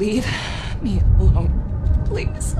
Leave me alone, please.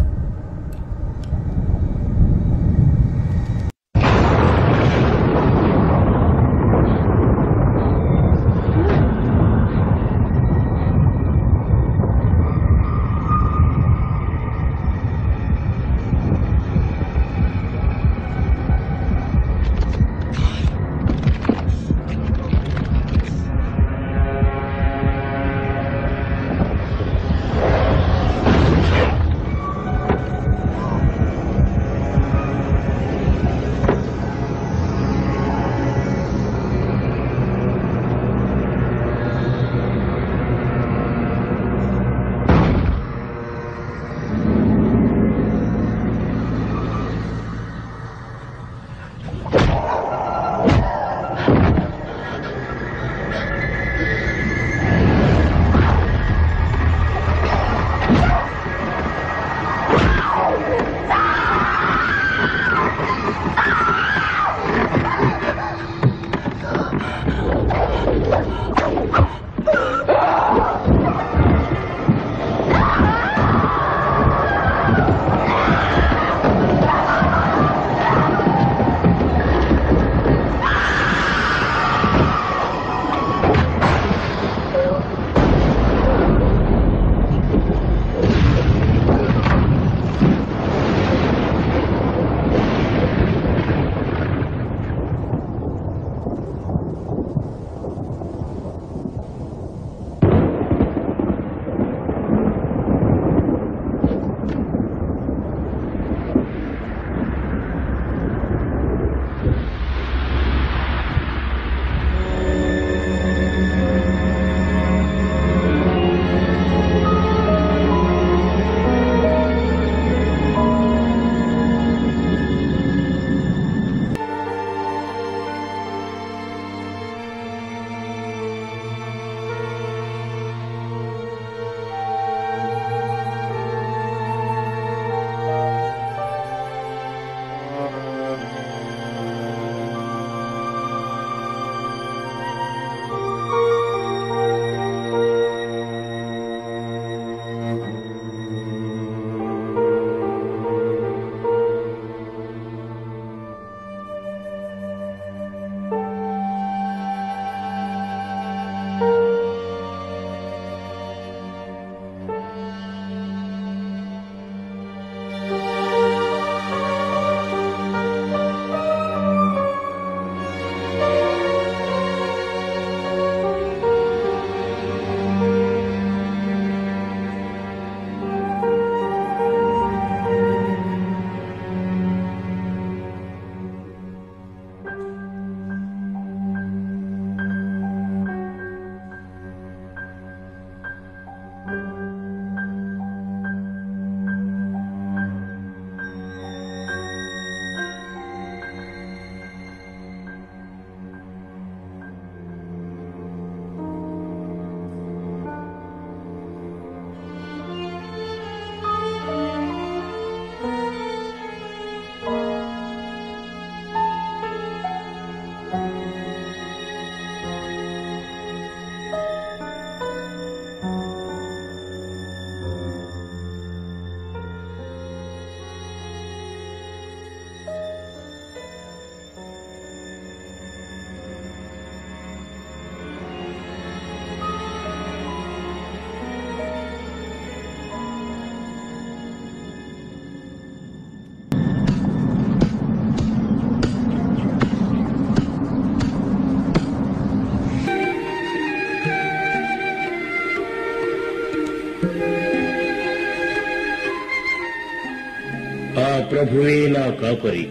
ప్రభువే నా కాపరి,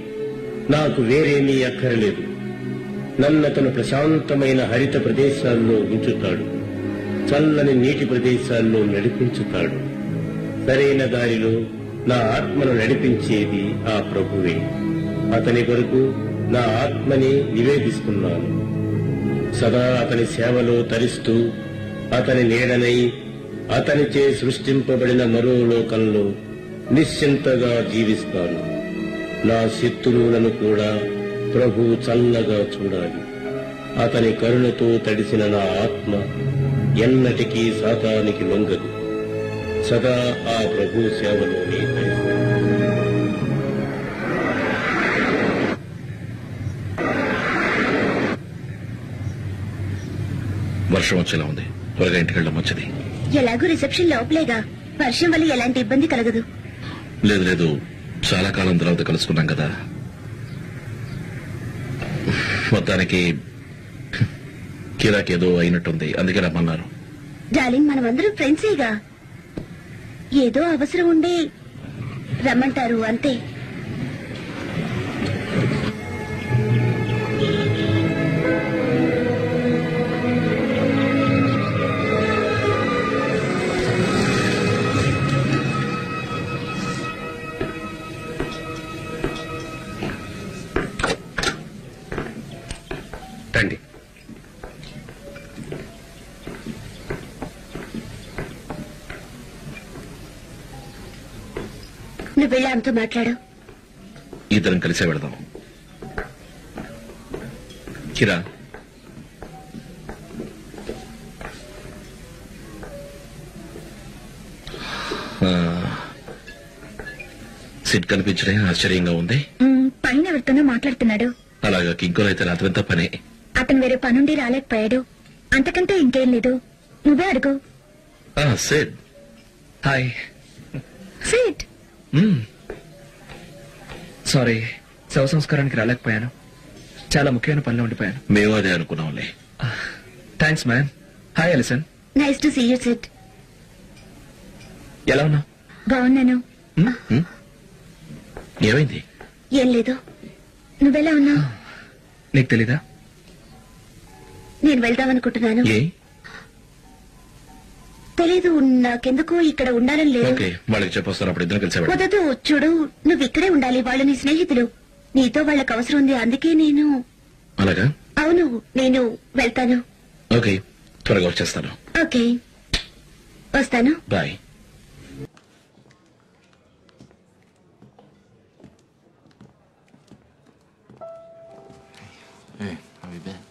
నాకు వేరేమీ అక్కరలేదు. నన్నతను ప్రశాంతమైన హరిత ప్రదేశాల్లో ఉంచుతాడు, చల్లని నీటి ప్రదేశాల్లో నడిపించుతాడు. సరైన దారిలో నా ఆత్మను నడిపించేది ఆ ప్రభువే. అతని కొరకు నా ఆత్మని నివేదిస్తున్నాను. సదా అతని సేవలో తరిస్తూ అతని నీడనై అతనిచే సృష్టింపబడిన మరో లోకంలో నిశ్చింతగా జీవిస్తాను. నా శత్రువులను కూడా ప్రభువు చల్లగా చూడాలి. అతని కరుణతో తడిసిన నా ఆత్మ ఎన్నటికీ సాతానికి లొంగదు. సదా ఆ ప్రభు సేవలోని వర్షం వచ్చేలా ఉంది, త్వరగా ఇంటికి వెళ్ళడం మంచిది. ఎలాగూ రిసెప్షన్ లోపలేగా, వర్షం వల్ల ఎలాంటి ఇబ్బంది కలగదు. లేదు లేదు, చాలా కాలం తర్వాత కలుసుకున్నాం కదా. మొత్తానికి కిరాకేదో అయినట్టుంది, అందుకే రమ్మన్నారు. డార్లింగ్, మనమందరం ఫ్రెండ్సేగా. ఏదో అవసరం ఉండే రమ్మంటారు అంతే. రండి. నువ్వు వెళ్ళి ఆమెతో మాట్లాడు. ఇద్దరం కలిసే వెళదాం. కిరా, సిట్ కనిపించడే ఆశ్చర్యంగా ఉంది. పైన ఎవరితోనో మాట్లాడుతున్నాడు. అలాగా, కింకోలు అయితే రాత్రంతా పనే. అతను వేరే పనుండి రాలేకపోయాడు, అంతకంటే ఇంకేం లేదు. నువ్వే అడుగు. సిట్. హాయ్. సిట్. సారీ, శవ సంస్కారానికి రాలేకపోయాను. చాలా ముఖ్యమైన పనిలో ఉండిపోయాను. మేము అదే అనుకున్నాంలే. Thanks man. Hi Alison. Nice to see you సిట్. ఎలా ఉన్నావు? బాగున్నాను. ఏమైంది? ఏం లేదు. నువ్వెలా ఉన్నావు? నీకు తెలీదా? నేను వెళ్దామనుకుంటున్నాను. ఏ? తెలీదు, నాకెందుకు ఇక్కడ ఉండాలని లేదు. ఓకే, వాళ్ళకి చెప్పొస్తారు, అప్పుడు ఇద్దరు కలిసే వెళ్దాం. వదదు, చూడు, నువ్వు ఇక్కడే ఉండాలి. వాళ్ళు నీ స్నేహితులు, నీతో వాళ్ళకి అవసరం ఉంది. అందుకే నేను. అలాగా? అవును, నేను వెళ్తాను. ఓకే, త్వరగా వచ్చేస్తాను. ఓకే, వస్తాను. Bye. Hey, how you been?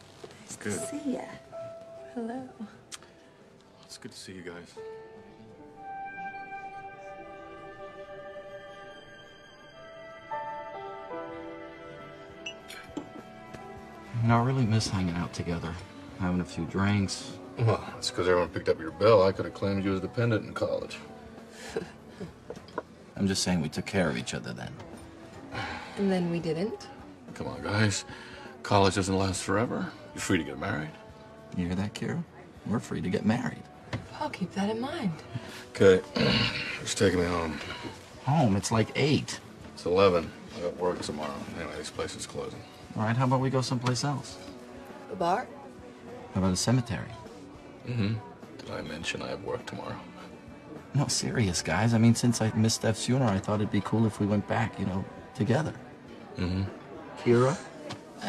Good. See ya. Hello. It's good to see you guys. I really miss hanging out together, having a few drinks. Well, it's because everyone picked up your bill. I could have claimed you as dependent in college. I'm just saying we took care of each other then. And then we didn't? Come on, guys. College doesn't last forever. You're free to get married. You hear that, Kira? We're free to get married. I'll keep that in mind. Okay. Just taking me home. Home? It's like 8. It's 11. I got work tomorrow. Anyway, this place is closing. All right, how about we go someplace else? The bar? How about a cemetery? Did I mention I have work tomorrow? No, serious, guys. I mean, since I missed Steph's funeral, I thought it'd be cool if we went back, together. Kira?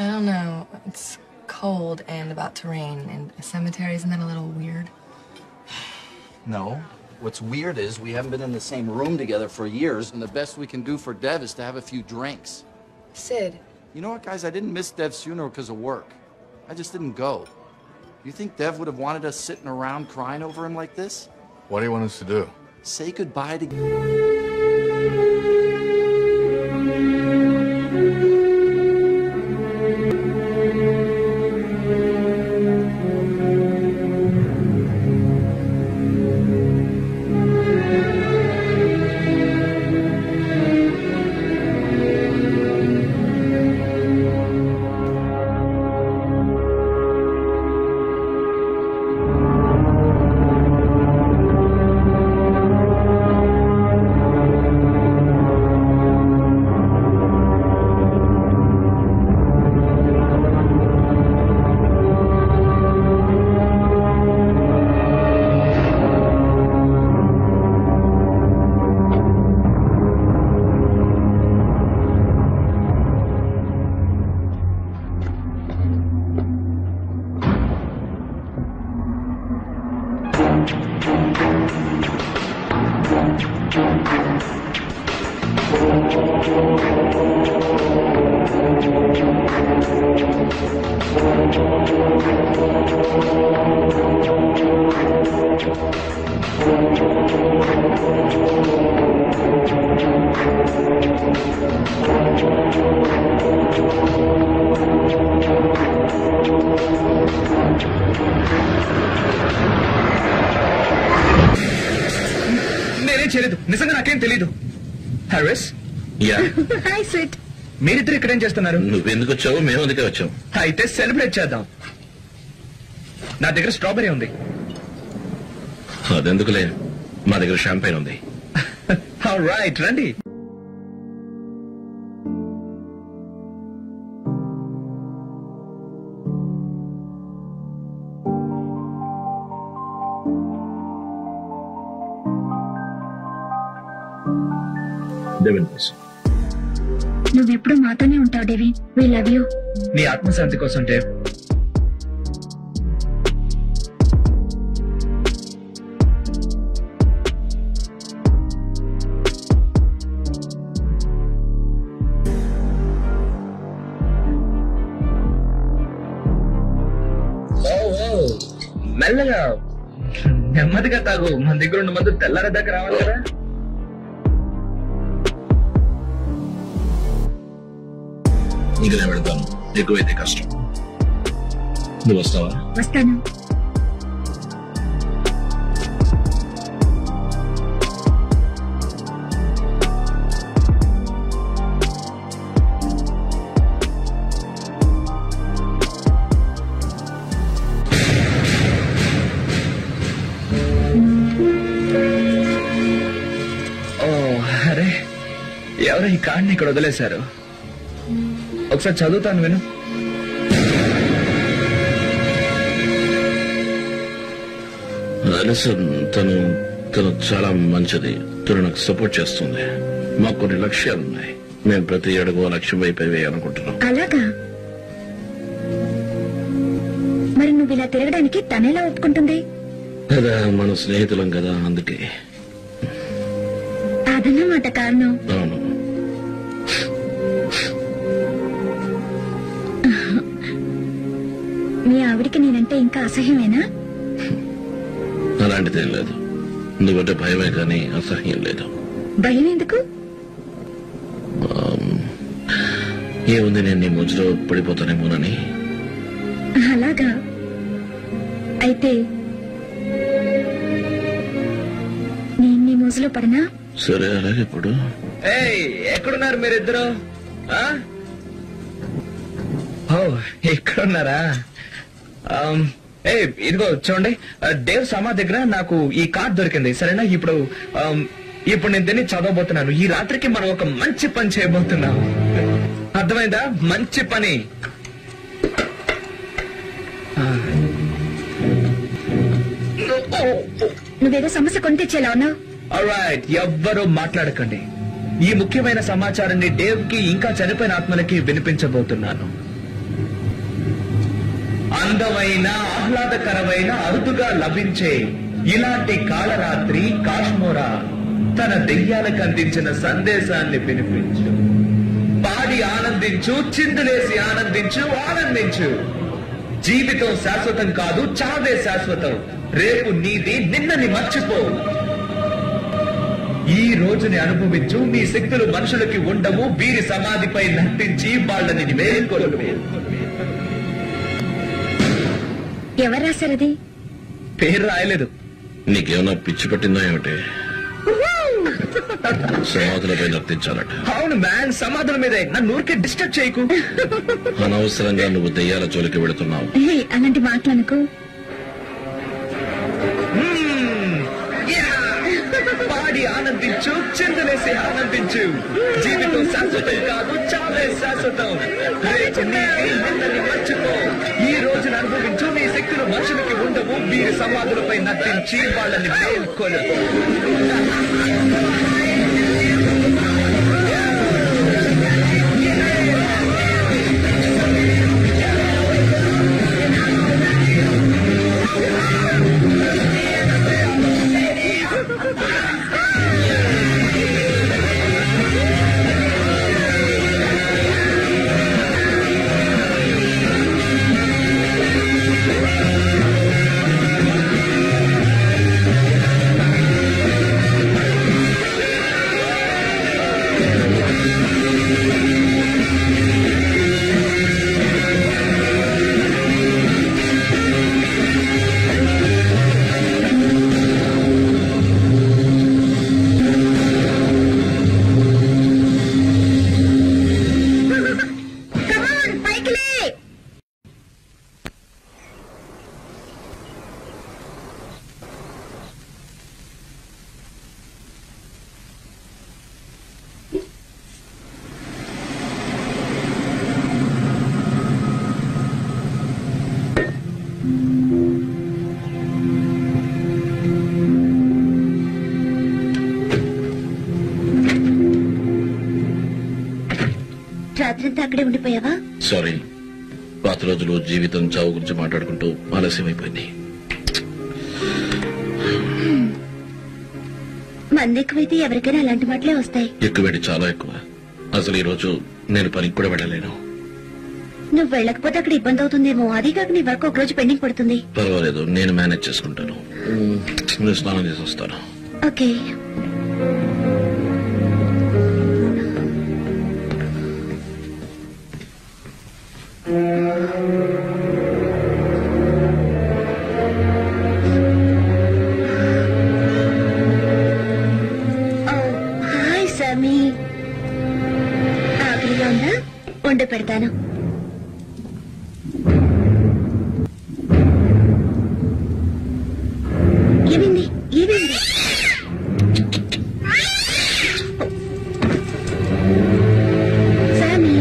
I don't know. It's cold and about to rain, and a cemetery, isn't that a little weird? No. What's weird is we haven't been in the same room together for years, and the best we can do for Dev is to have a few drinks. Sid. You know what, guys? I didn't miss Dev's funeral because of work. I just didn't go. You think Dev would have wanted us sitting around crying over him like this? What do you want us to do? Say goodbye to... నేనేం చేయలేదు, నిజంగా నాకేం తెలీదు. Harris, yeah hi sweet. మీరిద్దరు ఇక్కడేం చేస్తున్నారు? నువ్వెందుకు వచ్చావు? మేము అందుకే వచ్చాం. అయితే సెలబ్రేట్ చేద్దాం. నా దగ్గర స్ట్రాబెరీ ఉంది. అదెందుకులే, మా దగ్గర షాంపైన్ ఉంది. రైట్, రండి. నువ్వెప్పుడు మాతోనే ఉంటావు డేవి. We love you. నీ ఆత్మశాంతి కోసం డేవ్. మెల్లగా నెమ్మదిగా తాగు. మన దగ్గర ఉన్న మందు తెల్లారే దాకా రావాలి కదా. ఇంకా నేను వెళ్తాను, ఎక్కువైతే కష్టం. నువ్వు వస్తావా? వస్తాను. అరే, ఎవరో ఈ కార్డ్ని ఇక్కడ వదిలేశారు. ఒకసారి చదువుతాను, విను. అలిసన్ తను చాలా మంచిది. తను నాకు సపోర్ట్ చేస్తుంది. మాకు కొన్ని లక్ష్యాలున్నాయి. మేము ప్రతి అడుగు లక్ష్యం వైపు వేయాలనుకుంటున్నాం. అలాగా? మరి నువ్వు ఇలా తిరగడానికి తనేలా ఒప్పుకుంటుంది? కదా, మన స్నేహితులం కదా, అందుకే. అదన్నమాట కారణం. అవును. మీ ఆవిడికి నేనంటే ఇంకా అసహ్యమేనా? అలాంటిదేం లేదు. నువ్వంటే భయమే కానీ అసహ్యం లేదు. భయం ఎందుకు? ఏముంది, నేను నీ మధ్యలో పడిపోతానేమోనని. అలాగా? అయితే నేను నీ మోజులో పడనా? సరే, అలాగే ఇప్పుడు. ఎక్కడున్నారు మీరిద్దరు? ఎక్కడున్నారా? ఇదిగో చూడండి, దేవ్ సమా దగ్గర నాకు ఈ కార్డ్ దొరికింది. సరేనా? ఇప్పుడు నేను దీన్ని చదవబోతున్నాను. ఈ రాత్రికి మనం ఒక మంచి పని చేయబోతున్నాం. అర్థమైందా? మంచి పని. నువ్వేదో సమస్య కొని తెచ్చేలా ఉన్నావు. ఆల్రైట్, ఎవ్వరూ మాట్లాడకండి. ఈ ముఖ్యమైన సమాచారాన్ని డేవ్ కి ఇంకా చనిపోయిన ఆత్మలకి వినిపించబోతున్నాను. అందమైన, ఆహ్లాదకరమైన, అరుదుగా లభించే ఇలాంటి కాళరాత్రి కాశ్మోరా తన దెయ్యాలకు అందించిన సందేశాన్ని వినిపించు. పాడి ఆనందించు, చిందులేసి ఆనందించు, ఆనందించు. జీవితం శాశ్వతం కాదు, చావే శాశ్వతం. రేపు నీది, నిన్నని మర్చిపో. ఈ రోజుని అనుభవించు. నీ శక్తులు మనుషులకి ఉండవు. వీరి సమాధిపై నర్తించి వాళ్ళని వేరుకోలు. ఎవరు రాశారది? పేరు రాయలేదు. నీకేమన్నా పిచ్చి పట్టిందో ఏమిటి? సమాధులపై నర్తించాలట. అవును మ్యాన్, సమాధుల మీదే. నన్ను ఊరికే డిస్టర్బ్ చేయకు. అనవసరంగా నువ్వు దెయ్యాల జోలికి వెళుతున్నావు. అలాంటి మాటలనుకో. పాడి ఆనందించు, చిందులేసి ఆనందించు. జీవితం శాశ్వతం కాదు, చావే శాశ్వతం. రేపు నీకి, నిన్నని మర్చిపో. ఈ రోజును అనుభవించు. నీ శక్తులు మనుషులకి ఉండవు. వీరి సమాధులపై నర్తించి వాళ్ళని మేల్కొలు. అక్కడే ఉండిపోయావా? సారీ, పాత రోజులు జీవితం చావు గురించి మాట్లాడుకుంటూ ఆలస్యం అయిపోయింది. మంది ఎక్కువైతే ఎవరికైనా అలాంటి మాటలే వస్తాయి. ఎక్కువేంటి, చాలా ఎక్కువ. అసలు ఈ రోజు నేను పనికి కూడా వెళ్ళలేను. నువ్వు వెళ్ళకపోతే అక్కడ ఇబ్బంది అవుతుందేమో. అదే కాక నీ వర్క్ ఒక రోజు పెండింగ్ పడుతుంది. పర్వాలేదు, నేను మేనేజ్ చేసుకుంటాను. నేను స్నానం చేసి వస్తాను. ఓకే. హాయ్ సామి, ఆకలిగా ఉందా? వండి పెడతాను. ఏమైంది? ఏమైంది? సామి,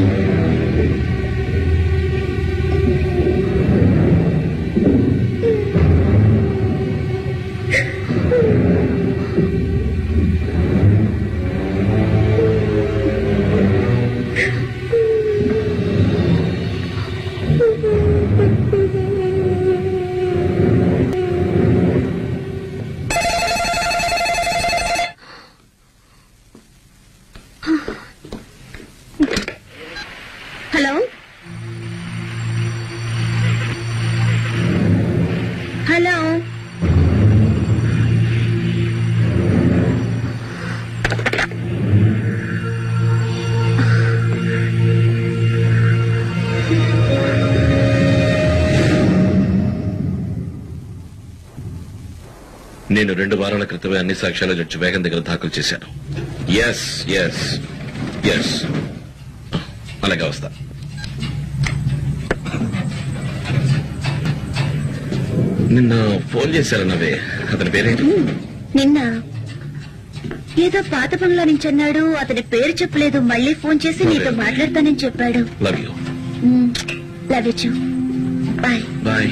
హలో హలో, నేను 2 వారాల క్రితమే అన్ని సాక్ష్యాలు జడ్జి వేగం దగ్గర దాఖలు చేశాను. ఎస్ ఎస్ ఎస్, అలాగే వస్తా. నిన్న ఫోన్ చేశారన్నవే, అతని పేరేంటి? నిన్న ఏదో పాత బంగ్లా నుంచి అన్నాడు. అతని పేరు చెప్పలేదు. మళ్ళీ ఫోన్ చేసి నీతో మాట్లాడతానని చెప్పాడు. Love you. Love you. Bye bye.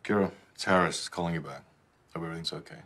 Kira, it's Harris calling you back. Hope everything's okay.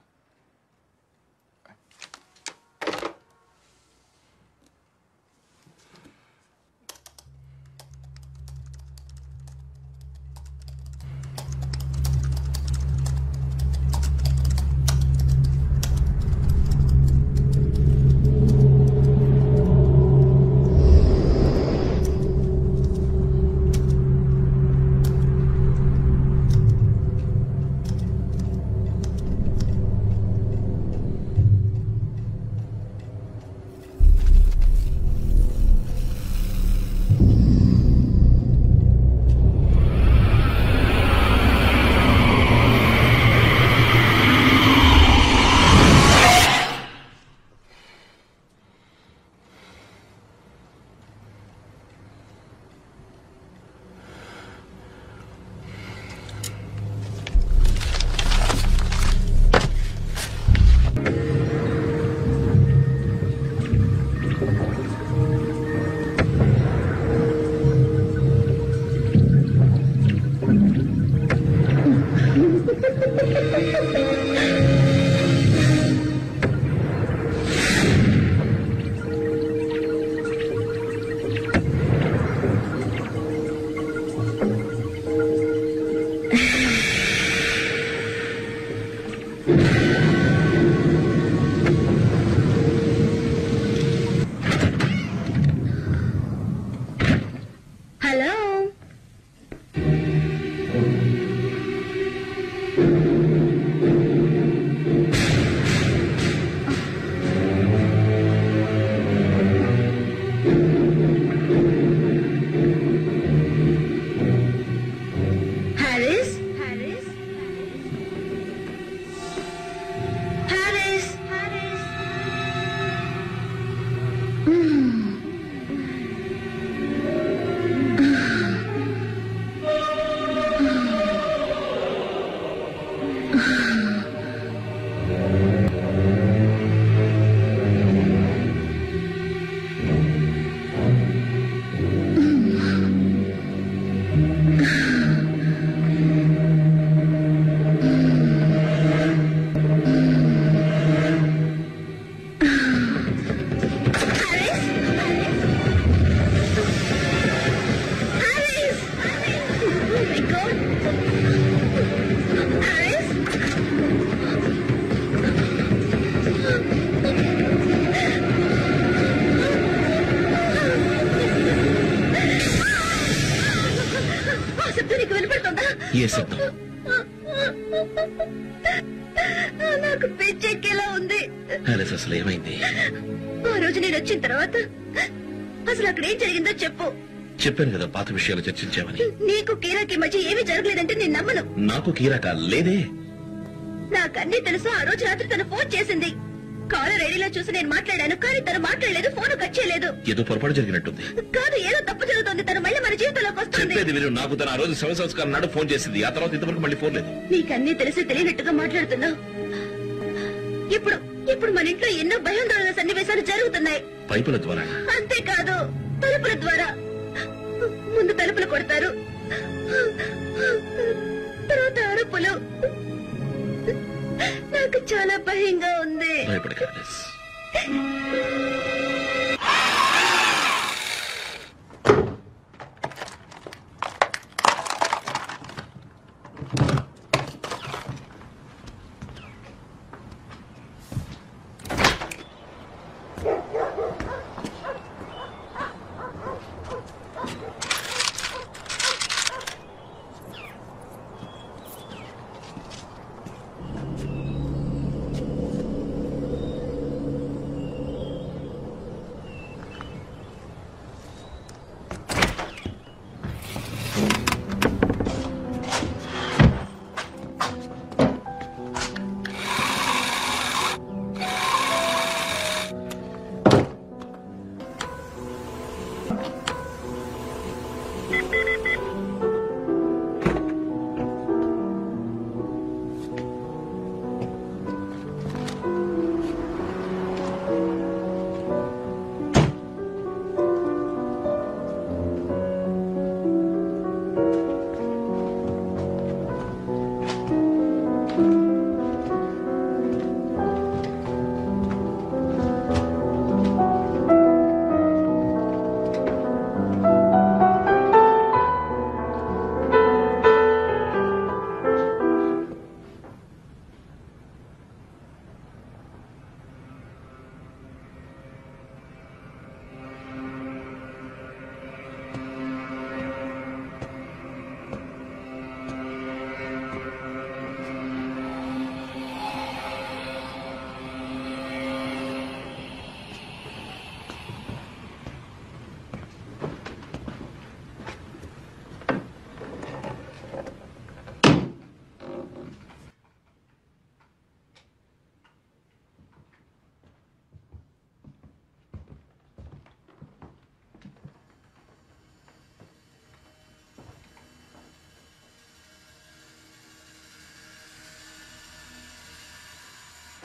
ఏ సిగ్నల్? నాకు పిచ్చెక్కేలా ఉంది. ఆలిస్, అసలు ఏమైంది? ఆ రోజు నేను వచ్చిన తర్వాత అసలు అక్కడ ఏం జరిగిందో చెప్పు. చెప్పాను కదా పాత విషయాలు చర్చించామని. నీకు కీరాకి మధ్య ఏమీ జరగలేదంటే నేను నమ్మను. నాకు కీరాక లేదే. నాకన్నీ తెలుసు. ఆ రోజు రాత్రి తను ఫోన్ చేసింది. కాలర్ ఐడిలో చూసి నేను మాట్లాడాను, కానీ తను మాట్లాడలేదు, ఫోన్ కట్ చేయలేదు. ఏదో పొరపాటు జరిగినట్టుంది. కాదు, ఏదో తప్పు జరుగుతుంది. తను మళ్ళీ మన జీవితంలోకి వస్తుంది. చెప్పేది మీరు. నాకు తన ఆ రోజు శవ సంస్కారం నాడు ఫోన్ చేసింది. ఆ తర్వాత ఇంతవరకు మళ్ళీ ఫోన్ లేదు. నీకన్నీ తెలిసి తెలియనట్టుగా మాట్లాడుతున్నావు. ఇప్పుడు మన ఇంట్లో ఎన్నో భయాందోళన సన్నివేశాలు జరుగుతున్నాయి. పైపుల ద్వారా? అంతేకాదు, తలుపుల ద్వారా. ముందు తలుపులు కొడతారు, తర్వాత అరుపులు. నాకు చాలా భయంగా ఉంది. భయపడక Alice.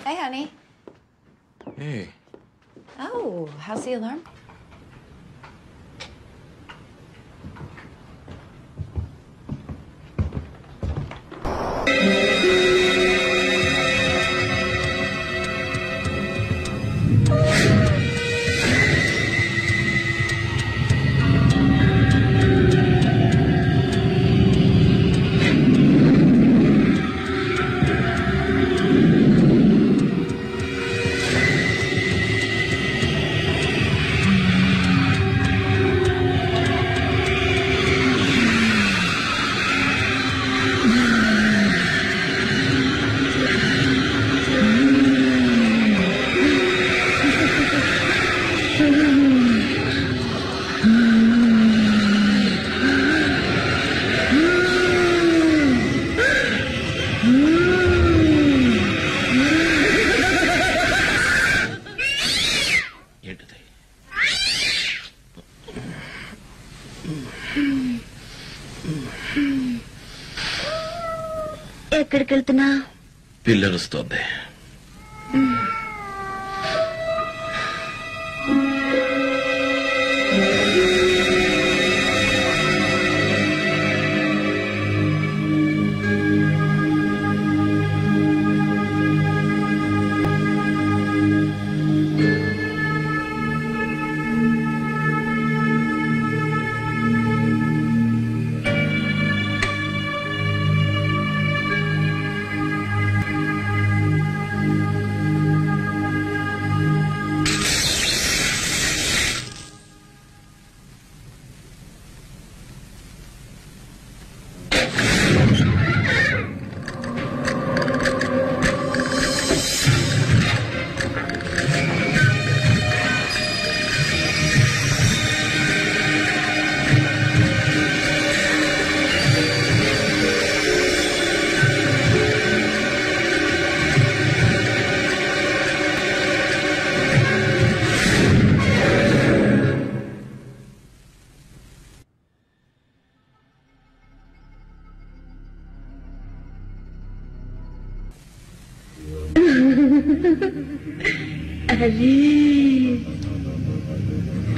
Hey, honey. Hey. Oh, how's the alarm? ఎక్కడికి వెళ్తున్నా? పిల్లరుస్తోంది.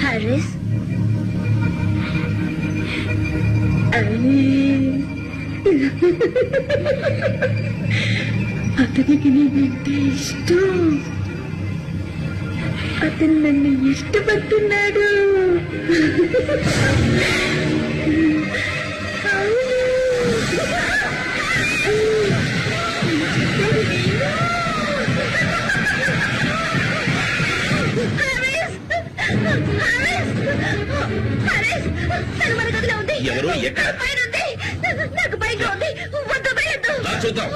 హారిస్ అతనికి నేనంటే ఇష్టం. అతను నన్ను ఇష్టపడుతున్నాడు. ఎవరు ఎక్కడ నాకు బయట ఉంది. వద్దు వేయద్దు. చూద్దాం.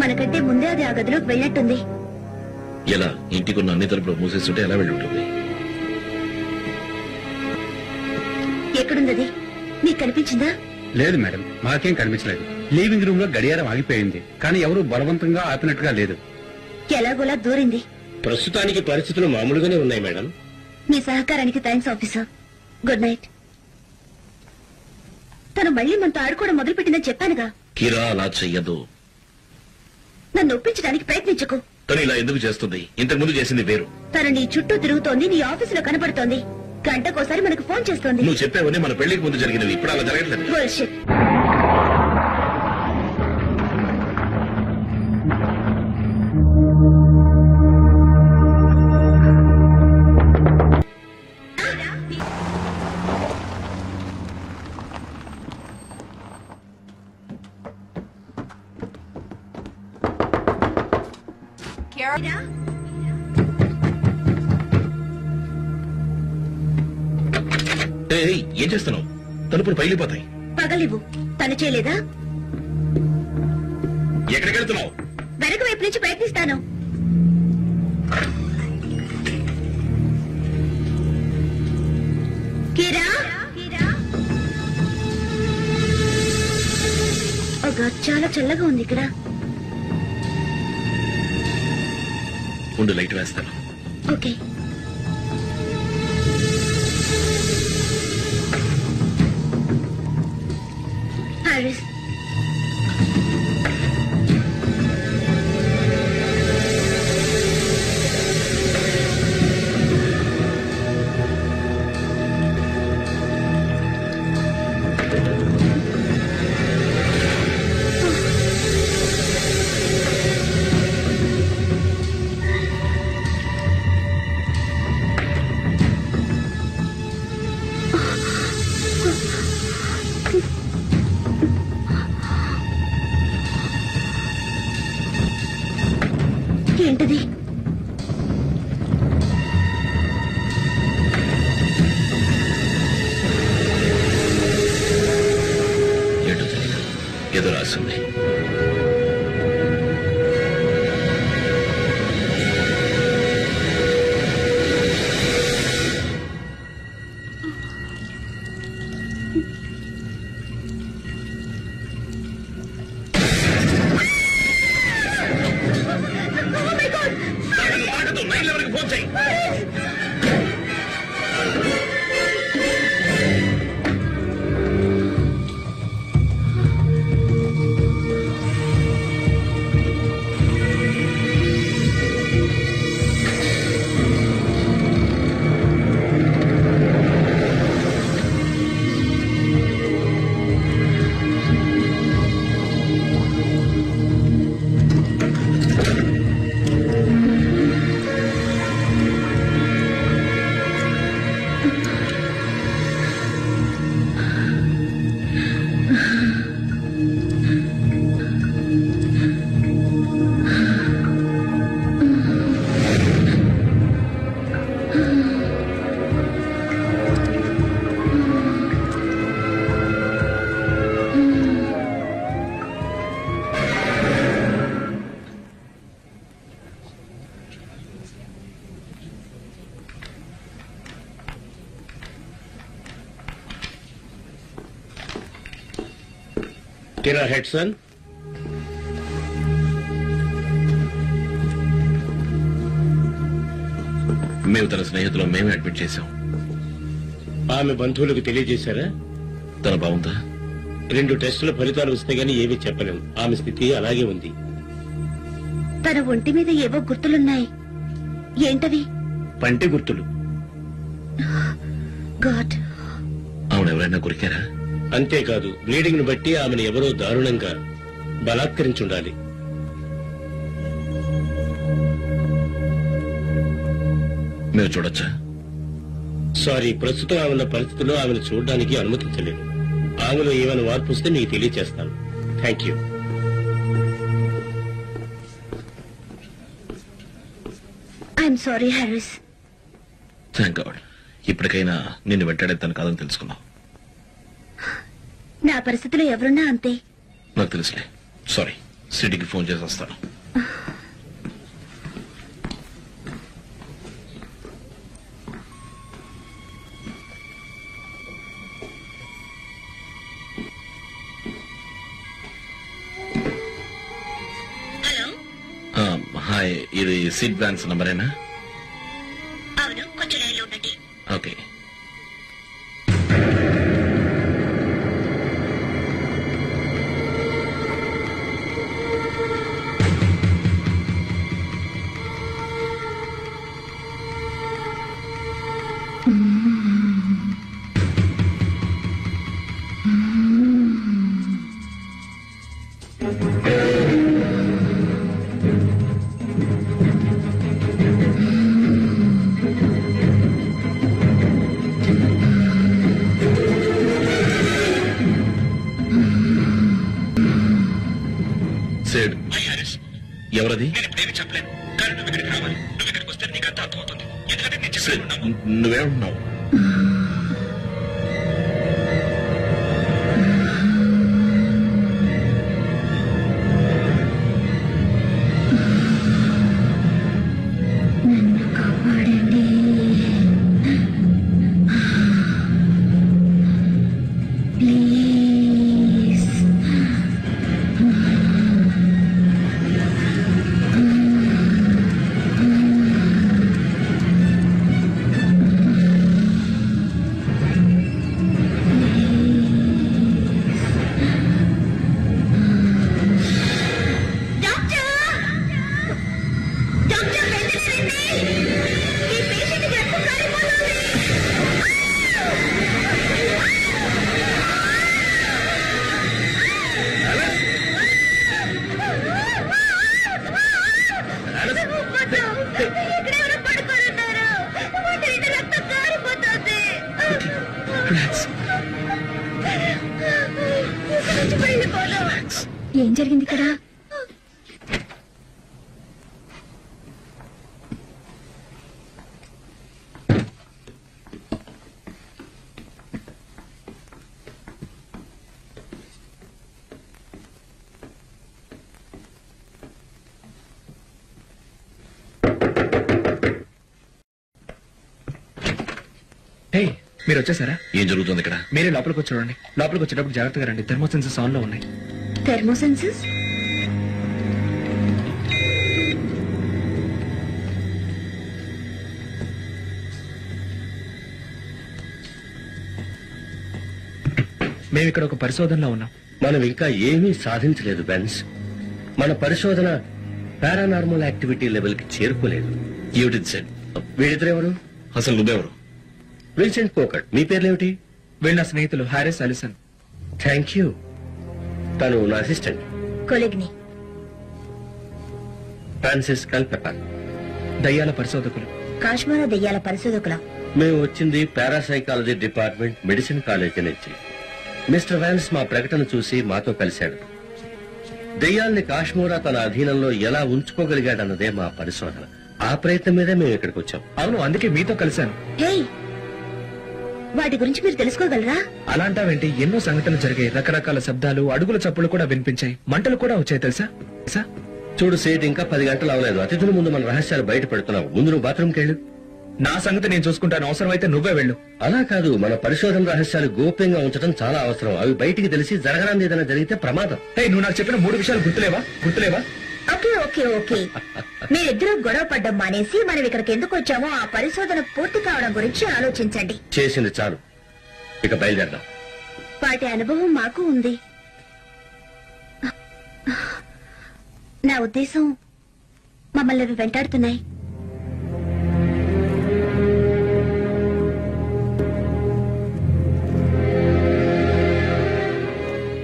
మనకంటే ముందే అది ఆ గదిలోకి వెళ్ళినట్టుంది. ఎలా? ఇంటికున్న అన్ని తలుపులు మూసేస్తుంటే ఎలా వెళ్ళి ఉంటుంది? ఎక్కడుంది అది? నీకు కనిపించిందా? లేదు మేడం, మాకేం కనిపించలేదు. లివింగ్ రూమ్ లో గడియారం ఆగిపోయింది, కానీ ఎవరు బలవంతంగా ఆపినట్టుగా లేదు. ఎలాగోలా దూరింది. ప్రస్తుతానికి పరిస్థితులు మామూలుగానే ఉన్నాయి మేడం. మీ సహకారానికి థ్యాంక్స్ ఆఫీసర్. Good night. తను మళ్ళీ మనతో ఆడుకోవడం మొదలుపెట్టిందని చెప్పానుగా. కిరా అలా చెయ్యదు. నన్ను ఒప్పించడానికి ప్రయత్నించకు. తను ఇలా ఎందుకు చేస్తుంది? ఇంతకు ముందు చేసింది వేరు. తను నీ చుట్టూ తిరుగుతోంది, నీ ఆఫీసులో కనబడుతోంది, గంటకోసారి మనకు ఫోన్ చేస్తోంది. నువ్వు చెప్పావని మన పెళ్లికి ముందు జరిగినవి ఇప్పుడు అలా జరగట్లేదు. Bullshit. ఏం చేస్తున్నావు? తలుపులు పగిలిపోతాయి. పగలివు. తను చేయలేదా? ఎక్కడికి వెళ్తున్నావు? వెనక వైపు నుంచి ప్రయత్నిస్తాను. కీరా, చాలా చల్లగా ఉంది ఇక్కడ. ఉండు, లైట్ వేస్తాను. ఓకే. హారిస్, ఏంటిది? ఏదో రాసింది. టీనా హెడ్సన్, మేము తన స్నేహితులు మేమే అడ్మిట్ చేశాం. ఆమె బంధువులకు తెలియజేశారా? తన బాగుందా? 2 టెస్టుల ఫలితాలు వస్తే గానీ ఏమీ చెప్పలేము. ఆమె స్థితి అలాగే ఉంది. తన ఒంటి మీద ఏవో గుర్తులున్నాయి. ఏంటవి? పంటి గుర్తులు. గాడ్. ఆవిడెవరైనా కొరికారా? అంతేకాదు, బ్లీడింగ్ ను బట్టి ఆమెను ఎవరో దారుణంగా బలాత్కరించుండాలి. మీరు చూడొచ్చా? సారీ, ప్రస్తుతం ఆమె ఉన్న పరిస్థితుల్లో ఆమెను చూడడానికి అనుమతించలేదు. ఆమెలో ఏమైనా మార్పు వస్తే మీకు తెలియజేస్తాను. Thank you. I'm sorry Harris. Thank God. ఇప్పటికైనా నిన్ను వెంటాడేస్తాను కాదని తెలుసుకున్నావు. నా పరిస్థితిలో ఎవరున్నా అంతే. నాకు తెలుసులే. సారీ, సిటీకి ఫోన్ చేసి వస్తాను. హాయ్, ఇది సీట్ బ్రాండ్స్ నంబరేనా? అవును, కొంచెం లైన్లో ఉండండి. ఓకే. ఎవరది? నువ్వేమంటున్నావు? నన్ను కాపాడండి. ప్లీజ్. ఏం జరిగింది ఇక్కడ? మీరు వచ్చేసారా? ఏం జరుగుతుంది ఇక్కడ? మీరే లోపలికి వచ్చి చూడండి. లోపలికి వచ్చేటప్పుడు జాగ్రత్తగా రండి. థర్మోసెన్సెస్ ఆన్ లో ఉన్నాయి. థర్మోసెన్సెస్? మేము ఇక్కడ ఒక పరిశోధనలో ఉన్నాం. మనం ఇంకా ఏమీ సాధించలేదు బెన్స్. మన పరిశోధన పారానార్మల్ యాక్టివిటీ లెవెల్ కి చేరుకోలేదు. ఏమిటి సార్? వీళ్ళిద్దరెవరు? అసలు నువ్వెవరు? విన్సెంట్ పోకట్. మీ పేర్లేమిటి? వీళ్ళ నా స్నేహితులు హారిస్ అలిసన్. Thank you. తను నా అసిస్టెంట్ కొలిగ్ని. ఫ్రాన్సిస్ కల్పెపర్. దయ్యాల పరిశోధకులు. కాశ్మీర దయ్యాల పరిశోధకుల. మేము వచ్చింది పారాసైకాలజీ డిపార్ట్మెంట్ మెడిసిన్ కాలేజీ నుంచి. మిస్టర్ వ్యాన్స్ మా ప్రకటన చూసి మాతో కలిశాడు. దెయ్యాల్ని కాశ్మీరా తన అధీనంలో ఎలా ఉంచుకోగలిగాడన్నదే మా పరిశోధన. ఆ ప్రయత్నం మీదే మేము ఇక్కడికి వచ్చాం. అవును, అందుకే మీతో కలిశాను. వాటి గురించి మీరు తెలుసుకోగలరా? అలాంటావేంటి? ఎన్నో సంఘటనలు జరిగాయి. రకరకాల శబ్దాలు, అడుగుల చప్పులు కూడా వినిపించాయి. మంటలు కూడా వచ్చాయి తెలుసా? చూడు సేట్, ఇంకా 10 గంటలు అవలేదు. అతిథుల ముందు మన రహస్యాలు బయట పెడుతున్నావు. ముందు నువ్వు బాత్రూమ్కి వెళ్ళు. నా సంగతి నేను చూసుకుంటాను, అవసరమైతే నువ్వే వెళ్ళు. అలా కాదు, మన పరిశోధన రహస్యాలు గోప్యంగా ఉంచడం చాలా అవసరం. అవి బయటికి తెలిసి జరగరాంది ఏదైనా జరిగితే ప్రమాదం. నువ్వు నాకు చెప్పిన 3 విషయాలు గుర్తులేవా? ఓకే ఓకే ఓకే, మీరిద్దరూ గొడవ పడ్డం మానేసి మనం ఇక్కడికి ఎందుకు వచ్చామో ఆ పరిశోధన పూర్తి కావడం గురించి ఆలోచించండి. చేసింది చాలు, ఇక బయలుదేరదాం. వాటి అనుభవం మాకు ఉంది. నా ఉద్దేశం మమ్మల్ని అవి వెంటాడుతున్నాయి.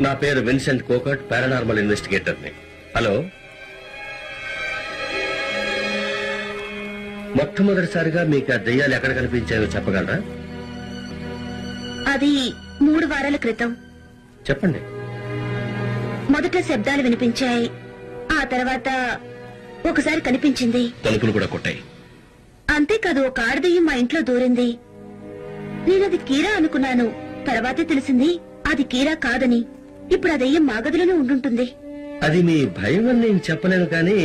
నా పేరు విన్సెంట్ కోకట్, పారానార్మల్ ఇన్వెస్టిగేటర్ని. హలో, మొట్టమొదటిసారిగా మీకు ఆ దెయ్యాలు ఎక్కడ కనిపించాయో చెప్పగలరా? అది 3 వారాల క్రితం. చెప్పండి. మొదట శబ్దాలు వినిపించాయి, ఆ తర్వాత ఒకసారి కనిపించింది. తలుపులు కూడా కొట్టాయి. అంతేకాదు, ఒక ఆడదెయ్యం మా ఇంట్లో దూరింది. నేనది కీరా అనుకున్నాను, తర్వాతే తెలిసింది అది కీరా కాదని. ఇప్పుడు ఆ దెయ్యం మా గదిలోనే ఉండుంటుంది. అది మీ భయం అని నేను చెప్పలేను, కానీ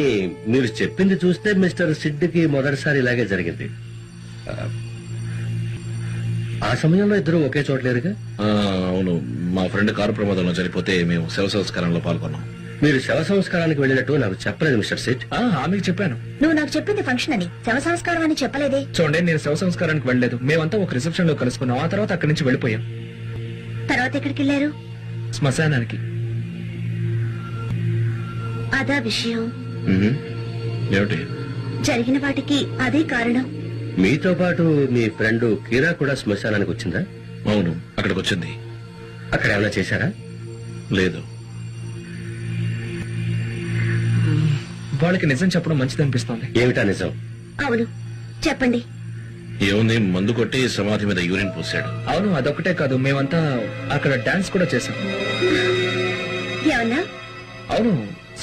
మీరు చెప్పింది చూస్తే మిస్టర్ సిడ్కి మొదటిసారి ఇలాగే జరిగింది. ఆ సమయంలో ఇద్దరు ఒకే చోట లేరుగా? అవును, మా ఫ్రెండ్ కారు ప్రమాదంలో చనిపోతే మేము శవ సంస్కారంలో పాల్గొన్నాం. మీరు శవ సంస్కారానికి వెళ్ళినట్టు నాకు చెప్పలేదు మిస్టర్ సిడ్. ఆమెకు చెప్పాను. నువ్వు నాకు చెప్పింది ఫంక్షన్ అని, శవ సంస్కారం అని చెప్పలేదే. చూడండి, నేను శవ సంస్కారానికి వెళ్ళలేదు. మేమంతా ఒక రిసెప్షన్ లో కలుసుకున్నాం, ఆ తర్వాత అక్కడి నుంచి వెళ్ళిపోయాం. తర్వాత ఎక్కడికి వెళ్ళారు? శ్మశానానికి. అదా విషయం. ఏమిటి? జరిగిన వాటికి అదే కారణం. మీతో పాటు మీ ఫ్రెండ్ కీరా కూడా శ్మశానానికి వచ్చిందా? అవును, అక్కడికి వచ్చింది. అక్కడ ఏమైనా చేశారా? లేదు. వాళ్ళకి నిజం చెప్పడం మంచిది అనిపిస్తోంది. ఏమిటా నిజం? అవును, చెప్పండి. ఏముంది, మందు కొట్టి సమాధి మీద యూరిన్ పోసాడు. అవును, అదొక్కటే కాదు, మేమంతా అక్కడ డాన్స్ కూడా చేశాం. ఏమన్నా? అవును,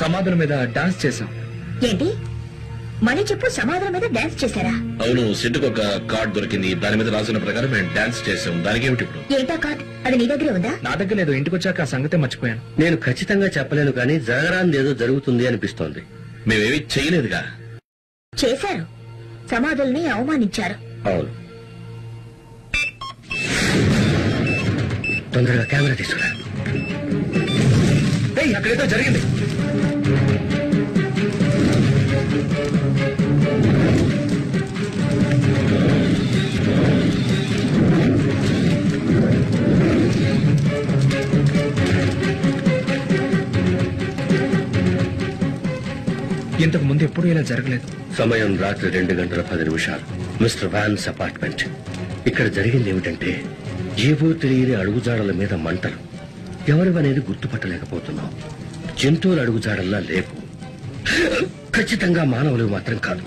సమాధుల మీద డాన్స్ చేశాం. ఏంటి? మళ్ళీ చెప్పు. సమాధుల మీద డాన్స్ చేశారా? అవును, సిట్టుకు ఒక కార్డ్ దొరికింది, దాని మీద రాసిన ప్రకారం మేము డాన్స్ చేసాం. దానికేమిటి ఇప్పుడు? ఏంటా కార్డ్? అది నీ దగ్గరే ఉందా? నా దగ్గర లేదు, ఇంటికి వచ్చాక ఆ సంగతే మర్చిపోయాను. నేను ఖచ్చితంగా చెప్పలేను, కానీ జరగరాంది ఏదో జరుగుతుంది అనిపిస్తోంది. మేమేమీ చేయలేదుగా. చేశారు, సమాధుల్ని అవమానించారు. అవును. తొందరగా కెమెరా తీసుకురా. అక్కడేదో జరిగింది. ఇంతకు ముందు ఎప్పుడు ఇలా జరగలేదు. సమయం రాత్రి 2:10 మిస్టర్ వాన్స్ అపార్ట్మెంట్. ఇక్కడ జరిగింది ఏమిటంటే, ఏవో తెలియని అడుగుజాడల మీద మంటలు. ఎవరివనేది గుర్తుపట్టలేకపోతున్నాం. జంతువుల అడుగుజాడల్లా లేవు. ఖచ్చితంగా మానవులు మాత్రం కాదు.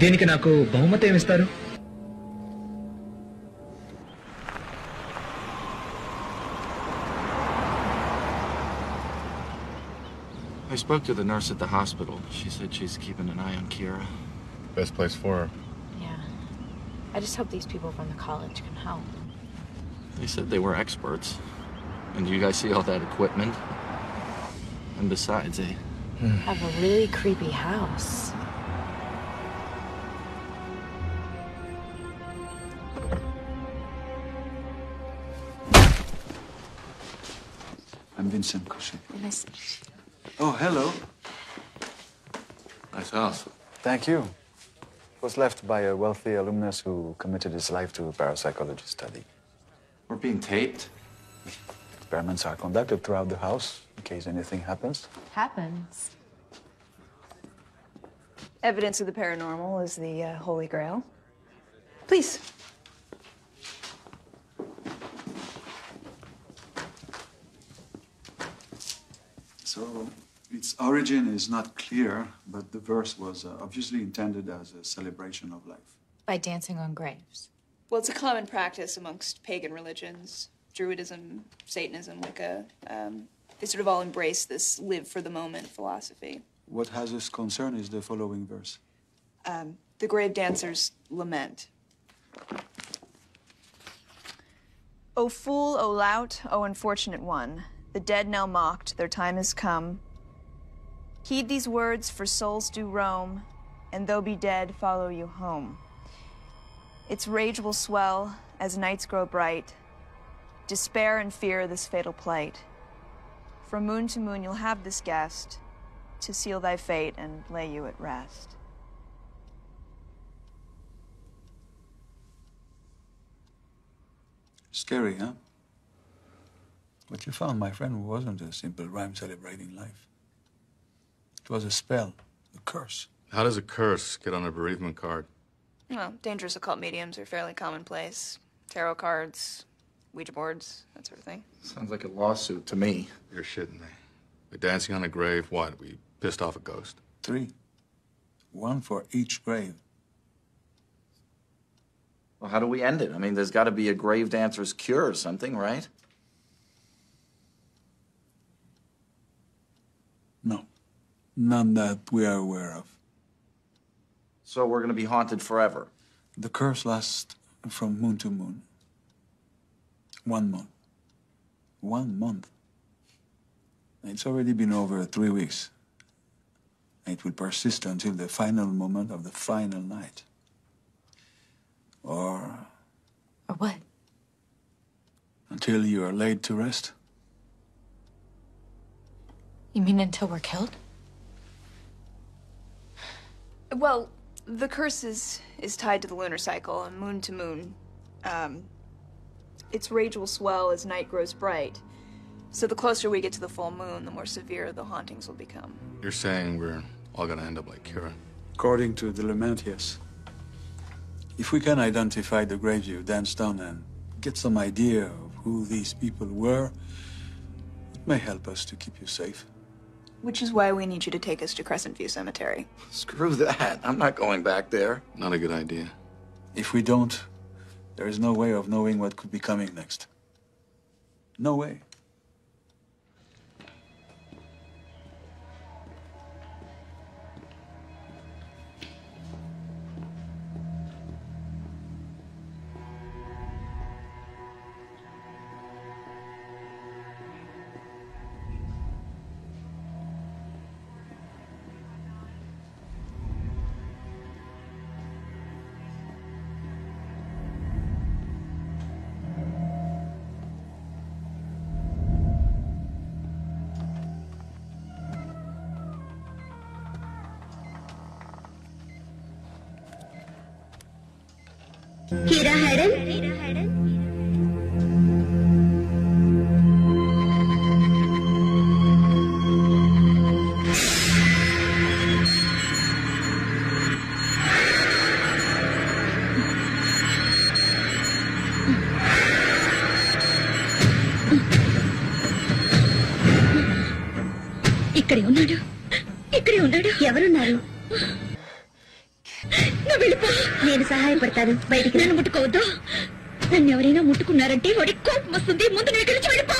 దీనికి నాకు బహుమతి ఏమిస్తారు? I spoke to the nurse at the hospital. She said she's keeping an eye on Kira. Best place for her. Yeah. I just hope these people from the college can help. They said they were experts. And do you guys see all that equipment? And besides, they Have a really creepy house. I'm Vincent Cauchet. Nice to meet you. Oh, hello. Nice house. Thank you. It was left by a wealthy alumnus who committed his life to parapsychology study. We're being taped. Experiments are conducted throughout the house in case anything happens. Happens. Evidence of the paranormal is the Holy Grail. Please. So, its origin is not clear, but the verse was obviously intended as a celebration of life. By dancing on graves. Well, it's a common practice amongst pagan religions, Druidism, Satanism, Wicca. They sort of all embrace this live for the moment philosophy. What has us concern is the following verse. The grave dancers lament. O fool, O lout, O unfortunate one, the dead now mocked, their time has come. Heed these words, for souls do roam, and though be dead, follow you home. Its rage will swell as nights grow bright. Despair and fear this fatal plight. From moon to moon you'll have this guest to seal thy fate and lay you at rest. Scary, huh? What you found, my friend, wasn't a simple rhyme celebrating life. It was a spell, a curse. How does a curse get on a bereavement card? Well, dangerous occult mediums are fairly commonplace. Tarot cards, Ouija boards, that sort of thing. Sounds like a lawsuit to me. You're shitting me. We're dancing on a grave. What? We pissed off a ghost? 3. 1 for each grave. Well, how do we end it? I mean, there's got to be a grave dancer's cure or something, right? No. None that we are aware of. So we're going to be haunted forever? The curse lasts from moon to moon. 1 month. 1 month. It's already been over 3 weeks. It will persist until the final moment of the final night. Or what? Until you are laid to rest. You mean until we're killed? Well, the curse is tied to the lunar cycle, and moon to moon. Its rage will swell as night grows bright. So the closer we get to the full moon, the more severe the hauntings will become. You're saying we're all gonna end up like Kira? According to the lament, yes. If we can identify the graves you danced on and get some idea of who these people were, it may help us to keep you safe. Which is why we need you to take us to Crescent View Cemetery. Screw that. I'm not going back there. Not a good idea. If we don't, there is no way of knowing what could be coming next. No way. Kira Hayden? ఇక్కడే ఉన్నాడు. ఇక్కడే ఉన్నాడు. ఎవరున్నారు? నేను సహాయపడతాను. బయటికి నన్ను ముట్టుకోవద్దు. నన్ను ఎవరైనా ముట్టుకున్నారంటే వాడి కోపం వస్తుంది. ముందు నేను ఇక్కడి నుంచి వెళ్ళిపో.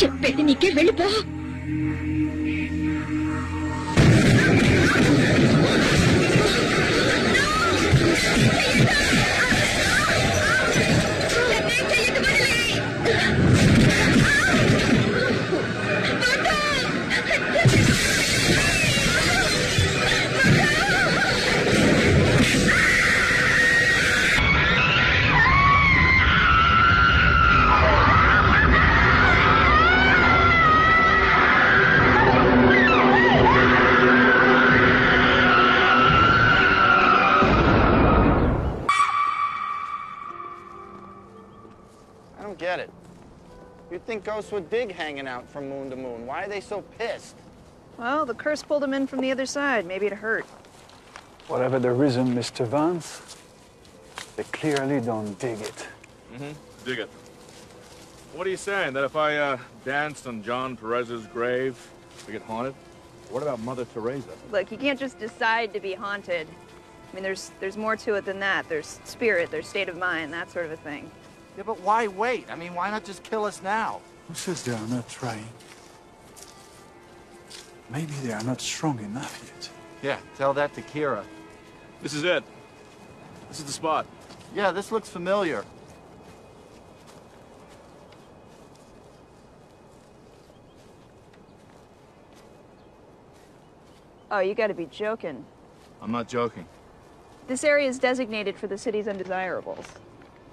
చెప్పేది నీకే, వెళ్ళిపో. Get it. You'd think ghosts would dig hanging out from moon to moon. Why are they so pissed? Well, the curse pulled him in from the other side. Maybe it hurt. Whatever the reason, Mr. Vance, they clearly don't dig it. Dig it. What are you saying? That if I danced on John Perez's grave, we get haunted? What about Mother Teresa? Look, you can't just decide to be haunted. I mean, there's more to it than that. There's spirit, there's state of mind, that sort of a thing. Yeah, but why wait? I mean, why not just kill us now? Who says they are not trying? Maybe they are not strong enough yet. Yeah, tell that to Kira. This is it. This is the spot. Yeah, this looks familiar. Oh, you gotta be joking. I'm not joking. This area is designated for the city's undesirables.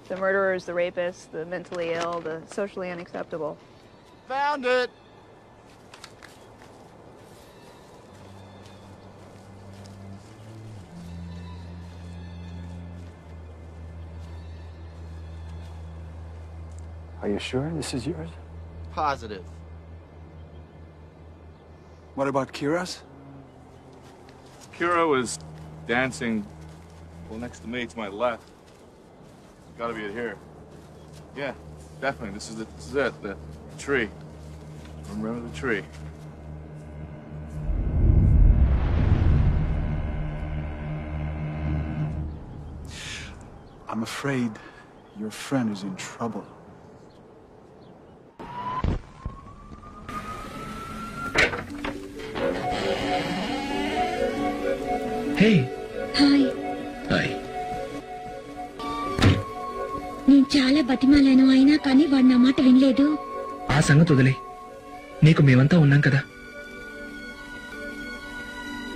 The murderers, the rapists, the mentally ill, the socially unacceptable. Found it! Are you sure this is yours? Positive. What about Kira's? Kira was dancing, well, next to me, to my left. Gotta be it here. Yeah, definitely. This is it. The tree. Remember the tree. I'm afraid your friend is in trouble. Hey. Hi. Hi. నేను చాలా బతిమాలాను అయినా కానీ వాడు నా మాట వినలేదు. ఆ సంగతి వదిలే. నీకు మేమంతా ఉన్నాం కదా.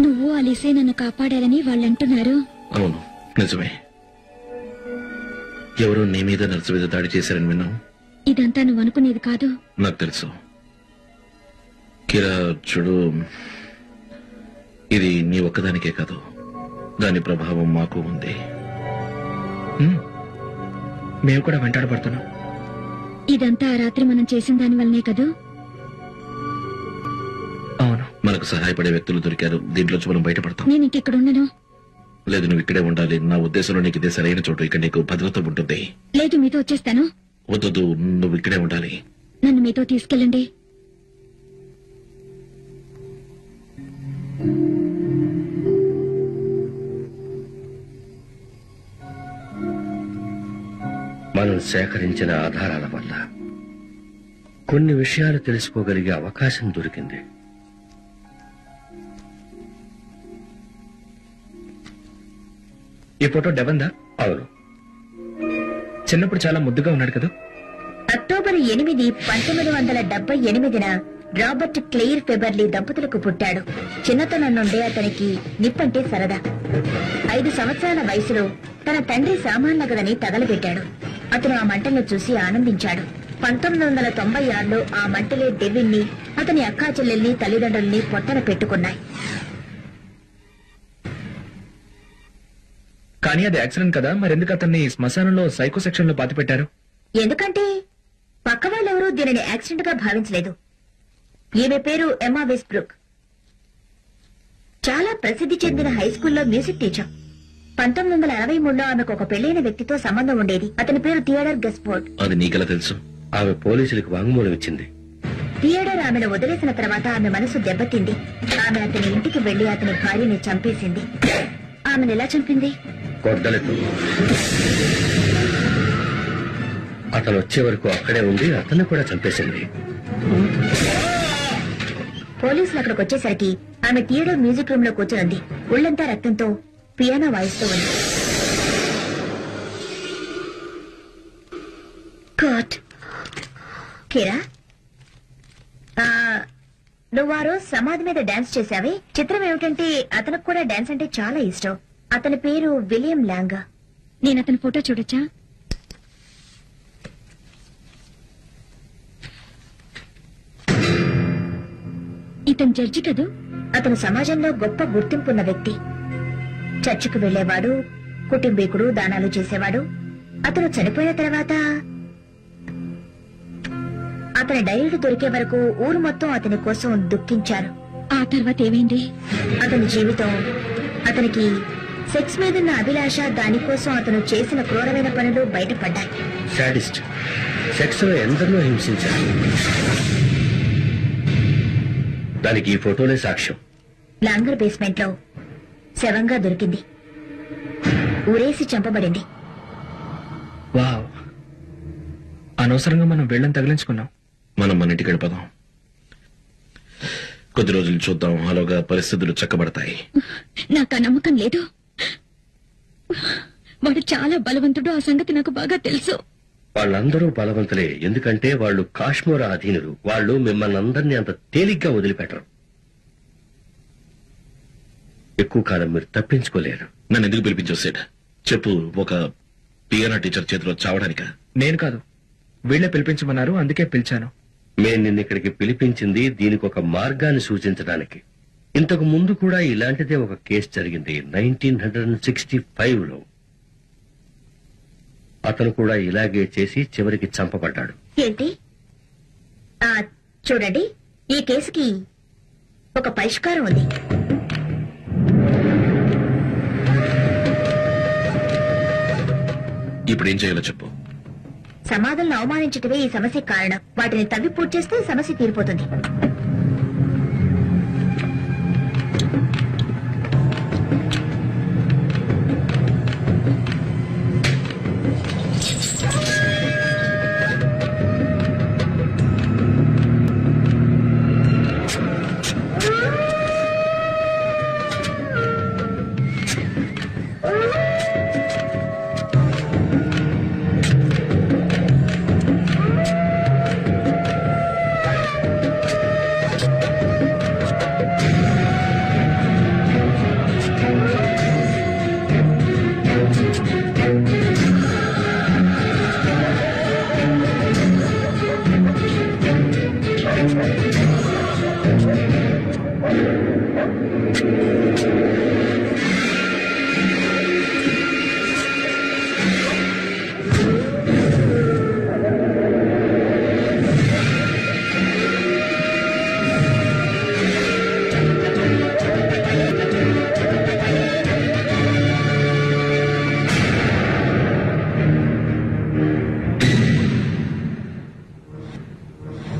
నువ్వు అలిసే నన్ను కాపాడాలని వాళ్ళంటున్నారు. అవును, నిజమే. ఎవరో నీ మీద నర్సు మీద దాడి చేశారని విన్నాం. ఇదంతా నువ్వు అనుకునేది కాదు. నాకు తెలుసు. కిరా చూడు, ఇది నీ ఒక్కదానికే కాదు, దాని ప్రభావం మాకు ఉంది. మేము కూడా వెంటాడబడుతున్నాం. ఇదంతా ఆ రాత్రి మనం చేసిన దాని వల్లనే కదూ. అవును. మనకు సహాయపడే వ్యక్తులు దొరికారు. దీంట్లోంచి మనం బయటపడతాం. నేను ఇంకెక్కడ ఉండను. లేదు, నువ్వు ఇక్కడే ఉండాలి. నా ఉద్దేశంలో నీకు ఇదే సరైన చోటు. ఇక్కడ నీకు భద్రత ఉంటుంది. లేదు, మీతో వచ్చేస్తాను. వద్దు, నువ్వు ఇక్కడే ఉండాలి. నన్ను మీతో తీసుకెళ్ళండి. మనం సేకరించిన ఆధారాల వల్ల కొన్ని విషయాలు తెలుసుకోగలిగే అవకాశం దొరికింది. ఈ ఫోటో డెవన్దా? అవును. చిన్నప్పుడు చాలా ముద్దుగా ఉన్నాడు కదా. అక్టోబర్ 8, 1978 రాబర్ట్ క్లెయిర్ ఫెబర్లీ దంపతులకు పుట్టాడు. చిన్నతనం నుండే అతనికి నిప్పంటే సరదా. 5 సంవత్సరాల వయసులో తన తండ్రి సామాన్ల గదని తగలబెట్టాడు. అతను ఆ మంటలను చూసి ఆనందించాడు. 1996లో ఆ మంటలే డెవిన్ని, అతని అక్కా చెల్లెల్ని, తల్లిదండ్రుల్ని పొట్టన పెట్టుకున్నాయి. కానీ అది యాక్సిడెంట్ కదా, మరెందుకు అతన్ని శ్మశానంలో సైకో సెక్షన్ లో పాతిపెట్టారు? ఎందుకంటే పక్క వాళ్ళెవరూ దీనిని యాక్సిడెంట్ గా భావించలేదు. ఈమె పేరు ఎమ్మా వెస్ట్బ్రూక్. చాలా ప్రసిద్ధి చెందిన హై స్కూల్లో మ్యూజిక్ టీచర్. 1963లో ఆమెకు ఒక పెళ్లైన వ్యక్తితో సంబంధం ఉండేది. అతని పేరు థియోడర్ గెస్పోర్ట్. అది నీకెలా తెలుసు? ఆమె పోలీసులకు వాంగ్మూలం ఇచ్చింది. థియోడర్ ఆమెను వదిలేసిన తర్వాత ఆమె మనసు దెబ్బతింది. ఆమె అతని ఇంటికి వెళ్లి అతని భార్యని చంపేసింది. ఆమెను ఎలా చంపింది? గొడ్డలతో. అతను వచ్చే వరకు అక్కడే ఉండి అతన్ని కూడా చంపేసింది. పోలీసులు అక్కడికి వచ్చేసరికి ఆమె థియేటర్ మ్యూజిక్ రూమ్ లో కూర్చుంది. ఒళ్లంతా రక్తంతో పియానో వాయిస్తూ ఉంది. కిరా, నువ్వు ఆ రోజు సమాధి మీద డాన్స్ చేశావే. చిత్రం ఏమిటంటే అతనికి కూడా డాన్స్ అంటే చాలా ఇష్టం. అతని పేరు విలియం లాంగా. నేను అతని ఫోటో చూడొచ్చా? ఇతను జడ్జి కదూ. అతను సమాజంలో గొప్ప గుర్తింపున్న వ్యక్తి. చర్చికి వెళ్లేవాడు, కుటుంబీకుడు, దానాలు చేసేవాడు. అతను చనిపోయిన తర్వాత అతని డైరీలు దొరికే వరకు ఊరు మొత్తం అతని కోసం దుఃఖించారు. ఆ తర్వాత ఏమైంది? అతని జీవితం, అతనికి సెక్స్ మీదున్న అభిలాష, దానికోసం అతను చేసిన క్రూరమైన పనులు బయటపడ్డాయి. సాడిస్ట్. సెక్స్ లో ఎందరినో హింసించారు. దానికి ఈ ఫోటోలే సాక్ష్యం. లాంగర్ బేస్మెంట్ లో శవంగా దొరికింది. ఊరేసి చంపబడింది. వావ్, అనవసరంగా మనం వేళ్ళని తగిలించుకున్నాం. మనం మన ఇంటికి వెళ్ళిపోదాం. కొద్ది రోజులు చూద్దాం, అలాగా పరిస్థితులు చక్కబడతాయి. నాకు ఆ నమ్మకం లేదు. వాడు చాలా బలవంతుడు, ఆ సంగతి నాకు బాగా తెలుసు. వాళ్ళందరూ బలవంతులే, ఎందుకంటే వాళ్ళు కాశ్మీర్ అధీనులు. వాళ్ళు మిమ్మల్ని అందరినీ అంత తేలిగ్గా వదిలిపెట్టరు. ఎక్కువ కాలం మీరు తప్పించుకోలేరు. నన్ను ఎందుకు పిలిపించావు సేట్? చెప్పు. ఒక పియానో టీచర్ చేతిలో చావడానిక? నేను కాదు, వీళ్ళే పిలిపించమన్నారు, అందుకే పిలిచాను. నేను నిన్న ఇక్కడికి పిలిపించింది దీనికి ఒక మార్గాన్ని సూచించడానికి. ఇంతకు ముందు కూడా ఇలాంటిదే ఒక కేసు జరిగింది 1965లో. అతను కూడా ఇలాగే చేసి చివరికి చంపబడ్డాడు. ఏంటి? చూడండి, ఈ కేసుకి ఒక పరిష్కారం ఉంది. ఇప్పుడు ఏం చేయాలో చెప్పు. సమాధులను అవమానించటమే ఈ సమస్య కారణం. వాటిని తవ్వి పూర్తి చేస్తే సమస్య తీరిపోతుంది.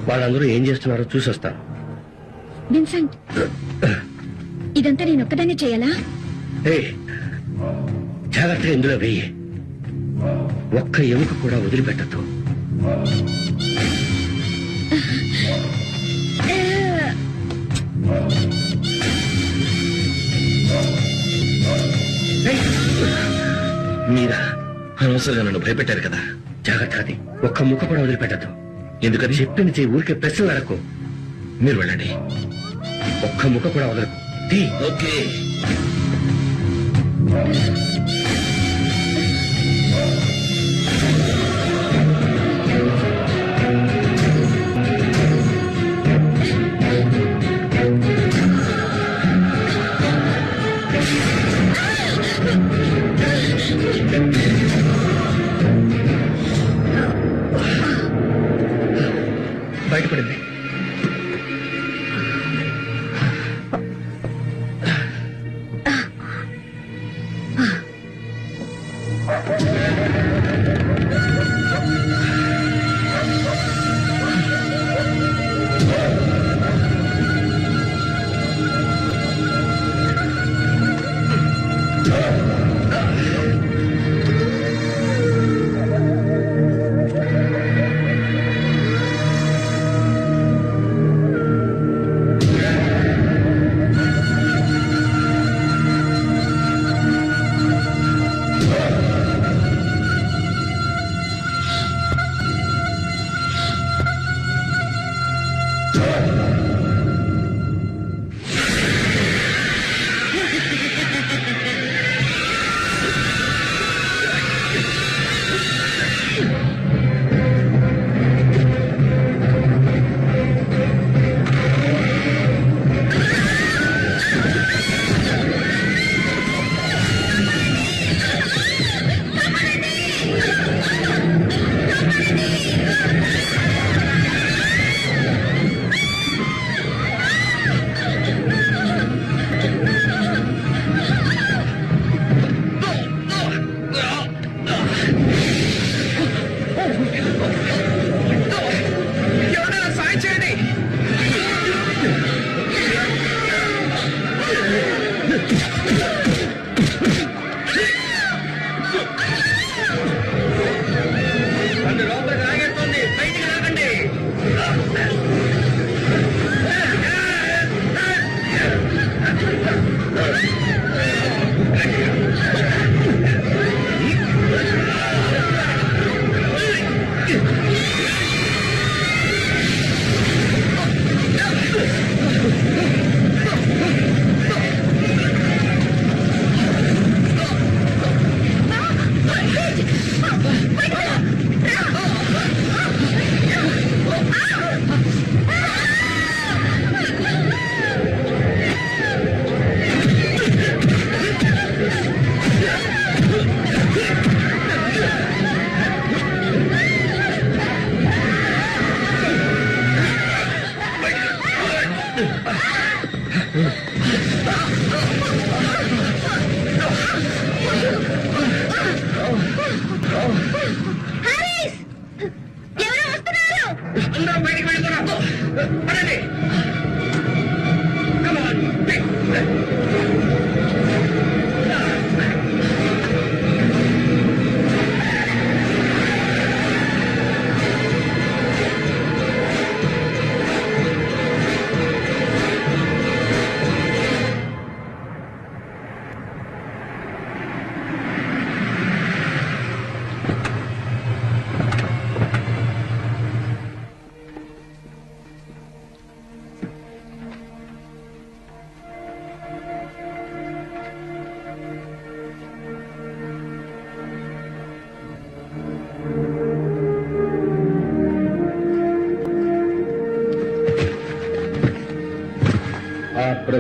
వాళ్ళందరూ ఏం చేస్తున్నారో చూసొస్తాను. విన్సెంట్, ఇదంతా నేను ఒక్కదాన్ని చేయాలా? జాగ్రత్తగా ఇందులో వెయ్యి. ఒక్క ఎముక కూడా వదిలిపెట్టద్దు. మీరా అనవసరంగా నన్ను భయపెట్టారు కదా. జాగ్రత్త, అది ఒక్క ముక్క కూడా వదిలిపెట్టద్దు. ఎందుకని? చెప్పింది చెయ్యి, ఊరికే ప్రశ్నలు అడకు. మీరు వెళ్ళండి. ఒక్క ముక్క కూడా వదలకు. ఓకే. బయటపడింది.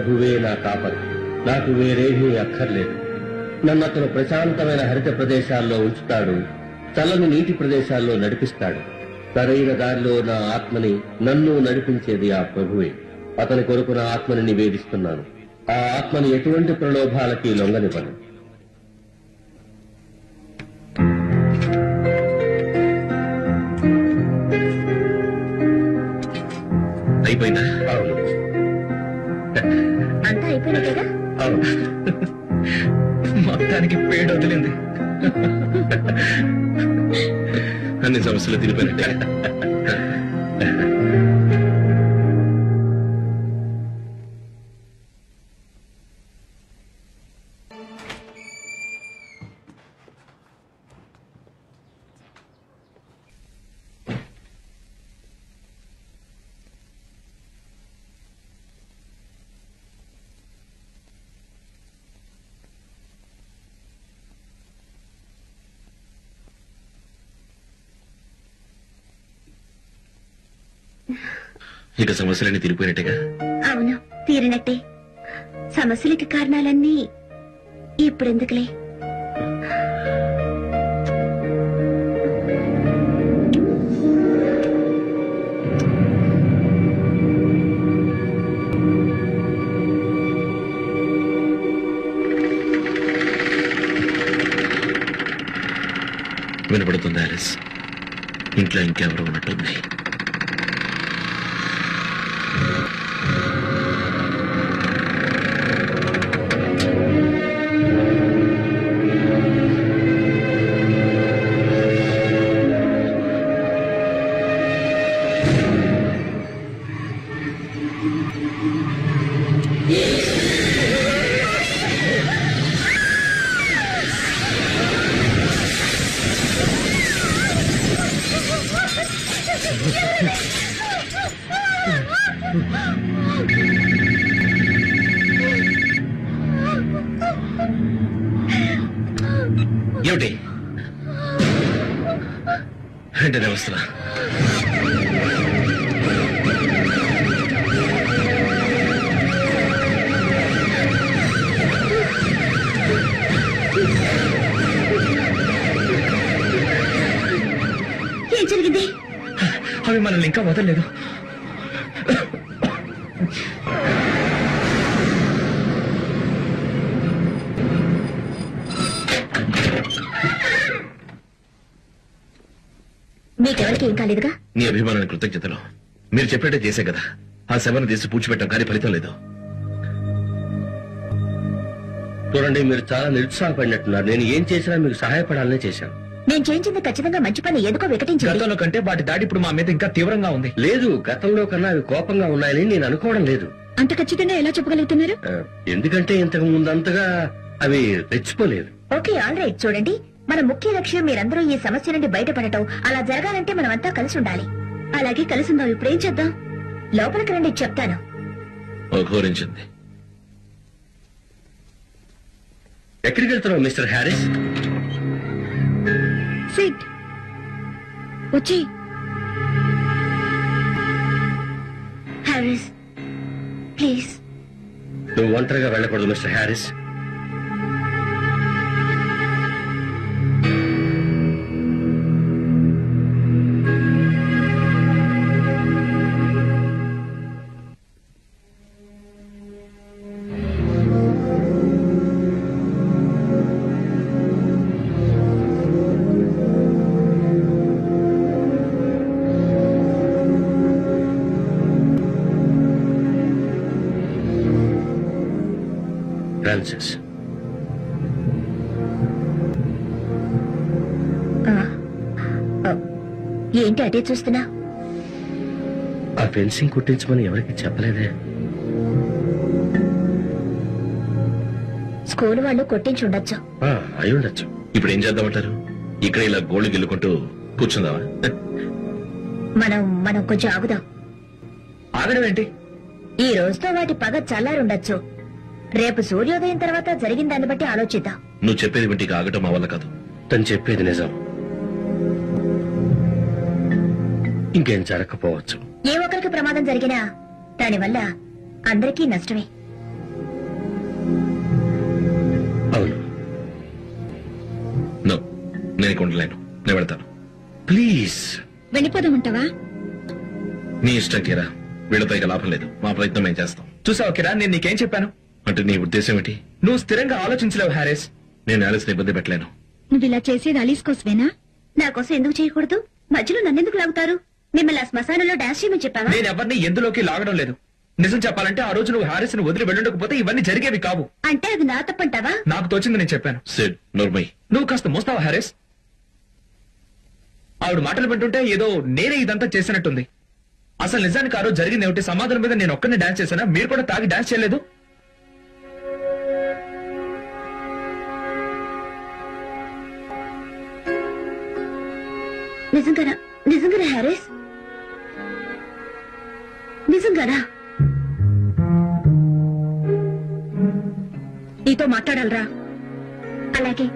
ప్రభువే నా కాపరి, నాకు వేరేమీ అక్కర్లేదు. నన్ను అతను ప్రశాంతమైన హరిత ప్రదేశాల్లో ఉంచుతాడు, చల్లని నీటి ప్రదేశాల్లో నడిపిస్తాడు. సరైన దారిలో నా ఆత్మని నన్ను నడిపించేది ఆ ప్రభువే. అతని కొరకు నా ఆత్మని నివేదిస్తున్నాను. ఆ ఆత్మని ఎటువంటి ప్రలోభాలకి లొంగనివ్వను. అయిపోయిందా? అవును. అంతా అయిపోయినట్టేగా? అవును. మొత్తానికి పేడు వదిలింది. అన్ని సమస్యలు తిరిగిపోయినట్టే. ఇక సమస్యలన్నీ తీరిపోయినట్టేగా? అవును, తీరినట్టే. సమస్యలకి కారణాలన్నీ ఇప్పుడెందుకులే. వినపడుతుంది ఆలిస్. ఇంట్లో ఇంకెవరు ఉన్నట్టుంది. ఏమిటి వెంటనే వస్తున్నా. ఏం జరిగింది? అవి మనల్ని ఇంకా వదలలేదు. మీకెవరికి ఏం కాలేదుగా? నీ అభిమానానికి కృతజ్ఞతలు. మీరు చెప్పినట్టే చేసే కదా. ఆ శవను తీసి పూడ్చిపెట్టాం, కానీ ఫలితం లేదు. చూడండి, మీరు చాలా నిరుత్సాహపడినట్టున్నారు. నేను ఏం చేసినా మీకు సహాయపడాలనే చేశాను. నేను చేయించింది ఖచ్చితంగా మంచి పని ఎందుకో వికటించింది. గతంలో కంటే వాటి దాడి ఇప్పుడు మా మీద ఇంకా తీవ్రంగా ఉంది. లేదు, గతంలో కన్నా అవి కోపంగా ఉన్నాయని నేను అనుకోవడం లేదు. అంత ఖచ్చితంగా ఎలా చెప్పగలుగుతున్నారు? ఎందుకంటే ఇంతకు ముందంతగా అవి రెచ్చిపోలేదు. Okay, all right. చూడండి, మన ముఖ్య లక్ష్యం మీరందరూ ఈ సమస్య నుండి బయటపడటం. అలా జరగాలంటే మనమంతా కలిసి ఉండాలి. అలాగే కలిసి ఉందాం. ఇప్పుడు ఏం చేద్దాం? లోపలికి రండి, చెప్తాను. ఘోరించింది. ఎక్కడికి వెళ్తున్నావు మిస్టర్ హ్యారిస్? సిట్. వచ్చి. Harris, please. నువ్వు ఒంటరిగా వెళ్ళకూడదు మిస్టర్ హ్యారిస్. ఫ్రాన్సిస్, ఏంటి అటే చూస్తున్నా? ఆ ఫెన్సింగ్ కుట్టించమని ఎవరికి చెప్పలేదే? స్కూల్ వాళ్ళు కొట్టించి ఉండొచ్చు. అయి ఉండొచ్చు. ఇప్పుడు ఏం చేద్దామంటారు? ఇక్కడ ఇలా గోళ్లు గిల్లుకుంటూ కూర్చుందామా? మనం కొంచెం ఆగుదాం. ఆగడం ఏంటి? ఈ రోజుతో వాటి పగ చల్లారుండొచ్చు. రేపు సూర్యోదయం తర్వాత జరిగిన దాన్ని బట్టి ఆలోచిద్దాం. నువ్వు చెప్పేది వింటికి ఆగటం మా వల్ల కాదు. తను చెప్పేది నిజం. ఇంకేం జరగకపోవచ్చు. ఏ ఒక్కరికి ప్రమాదం జరిగినా దానివల్ల అందరికీ నష్టమే. నేను ఉండలేను. నేను వెళ్తాను. ప్లీజ్ వెళ్ళిపోదామంటావా? నీ ఇష్టం కిరా. వీళ్ళతో ఇక లాభం లేదు. మా ప్రయత్నం మేము చేస్తాం. చూసావు కిరా, నేను నీకేం చెప్పాను? అంటే నీ ఉద్దేశం ఏంటి? నువ్వు స్థిరంగా ఆలోచించలేవు హారిస్. నేను ఆలిస్ని ఇబ్బంది పెట్టలేను. నువ్వు ఇలా చేసేది అలీస్ కోసమేనా? నా కోసం ఎందుకు చేయకూడదు? మధ్యలో నన్నెందుకు లాగుతారు? మిమ్మల్ని ఆ శ్మశానంలో డాన్స్ చేయమని చెప్పావా? నేను ఎవరిని ఎందులోకి లాగడం లేదు. నిజం చెప్పాలంటే ఆ రోజు నువ్వు హారిస్ ను వదిలి వెళ్ళకపోతే ఇవన్నీ జరిగేవి కావు. అంటే అది నా తప్పంటావా? నాకు తోచింది నేను చెప్పాను. నువ్వు కాస్త మోస్తావా హారిస్? ఆవిడ మాటలు వింటుంటే ఏదో నేనే ఇదంతా చేసినట్టుంది. అసలు నిజానికి ఆ రోజు జరిగింది ఏమిటి? సమాధానం మీద నేను ఒక్కనే డాన్స్ చేశానా? మీరు కూడా తాగి డాన్స్ చేయలేదు? నిజంగానా హారిస్? నిజంగానా? నీతో మాట్లాడాలరా? అలాగే.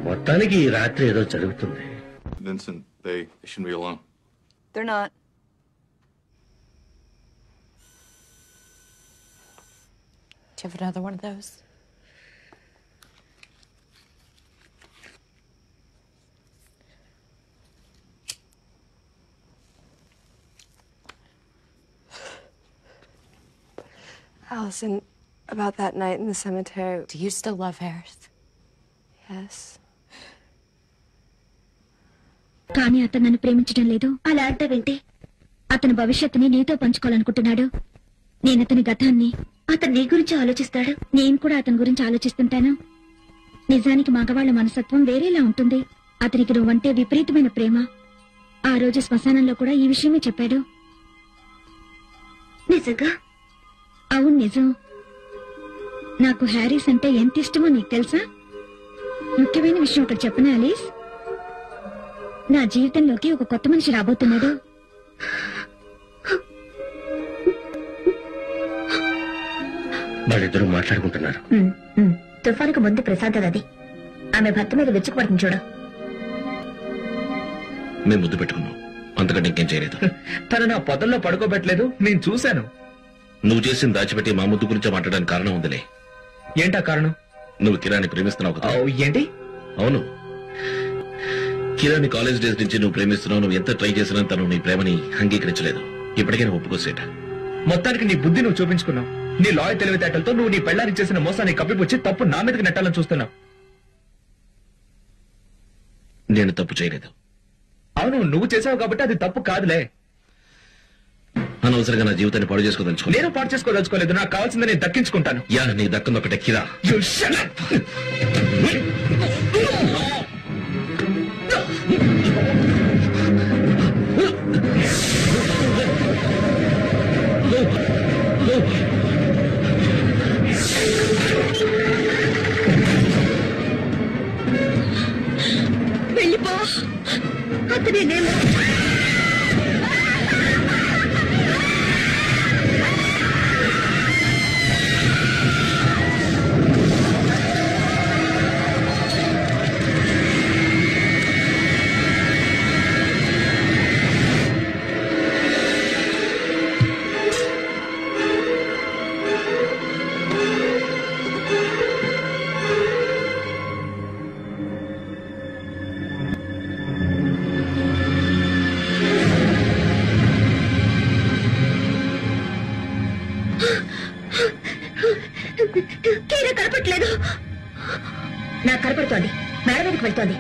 మొత్తానికి ఈ రాత్రి ఏదో జరుగుతుంది. Vincent, they shouldn't be alone. They're not. Do you have another one of those? Allison, about that night in the cemetery. Do you still love Harris? Yes. కానీ అతను నన్ను ప్రేమించడం లేదు. అలా అంటావేంటి? అతని భవిష్యత్తుని నీతో పంచుకోవాలనుకుంటున్నాడు. నేను అతని గతాన్ని. అతను నీ గురించి ఆలోచిస్తాడు. నేను కూడా అతని గురించి ఆలోచిస్తుంటాను. నిజానికి మగవాళ్ల మనస్తత్వం వేరేలా ఉంటుంది. అతనికి నువ్వంటే విపరీతమైన ప్రేమ. ఆ రోజు శ్మశానంలో కూడా ఈ విషయమే చెప్పాడు. నిజంగా? అవును, నిజం. నాకు హ్యారీస్ అంటే ఎంత ఇష్టమో నీకు తెలుసా? ముఖ్యమైన విషయం ఒకటి చెప్పనా అలీస్? నా జీవితంలోకి ఒక కొత్త మనిషి రాబోతున్నాడు. వాళ్ళిద్దరూ మాట్లాడుకుంటున్నారు. తుఫానుకు ముందు ప్రసాద్ అది. ఆమె భర్త మీద వెచ్చుకుపడుతుంది చూడు. మేము ముద్దు పెట్టుకున్నాం, అంతకంటే ఇంకేం చేయలేదు. తను నా పొదల్లో పడుకోబెట్టలేదు, నేను చూశాను. నువ్వు చేసిన దాచిపెట్టి మా ముద్దు గురించి మాట్లాడడానికి కారణం ఉందిలే. ఏంటా కారణం? నువ్వు కిరాని ప్రేమిస్తున్నావు కదా. ఏంటి? అవును, కిరాని కాలేజ్ డేస్ నుంచి నువ్వు ప్రేమిస్తున్నావు. నువ్వు ఎంత ట్రై చేసినా తను నీ ప్రేమని అంగీకరించలేదు. ఇప్పటికైనా ఒప్పుకోసేట. మొత్తానికి నీ బుద్ధి నువ్వు చూపించుకున్నావు. నీ లాయర్ తెలివితేటలతో నువ్వు నీ పెళ్ళానికి చేసిన మోసాన్ని కప్పిపుచ్చి తప్పు నా మీదకి నెట్టాలని చూస్తున్నావు. నేను తప్పు చేయలేదు. అవును, నువ్వు చేసావు కాబట్టి అది తప్పు కాదులే. అనవసరంగా నా జీవితాన్ని పాడు చేసుకోదలుచుకో. నేను పాడు చేసుకోదలుచుకోలేదు. నాకు కావాల్సింది నేను దక్కించుకుంటాను. యా, నీకు దక్కుంది ఒకటే కిరా. వెళ్ళిపో. అతనేనేమో. కీర కనపట్లేదు. నాకు కనపడుతోంది. మేడ మీదకి వెళ్తోంది.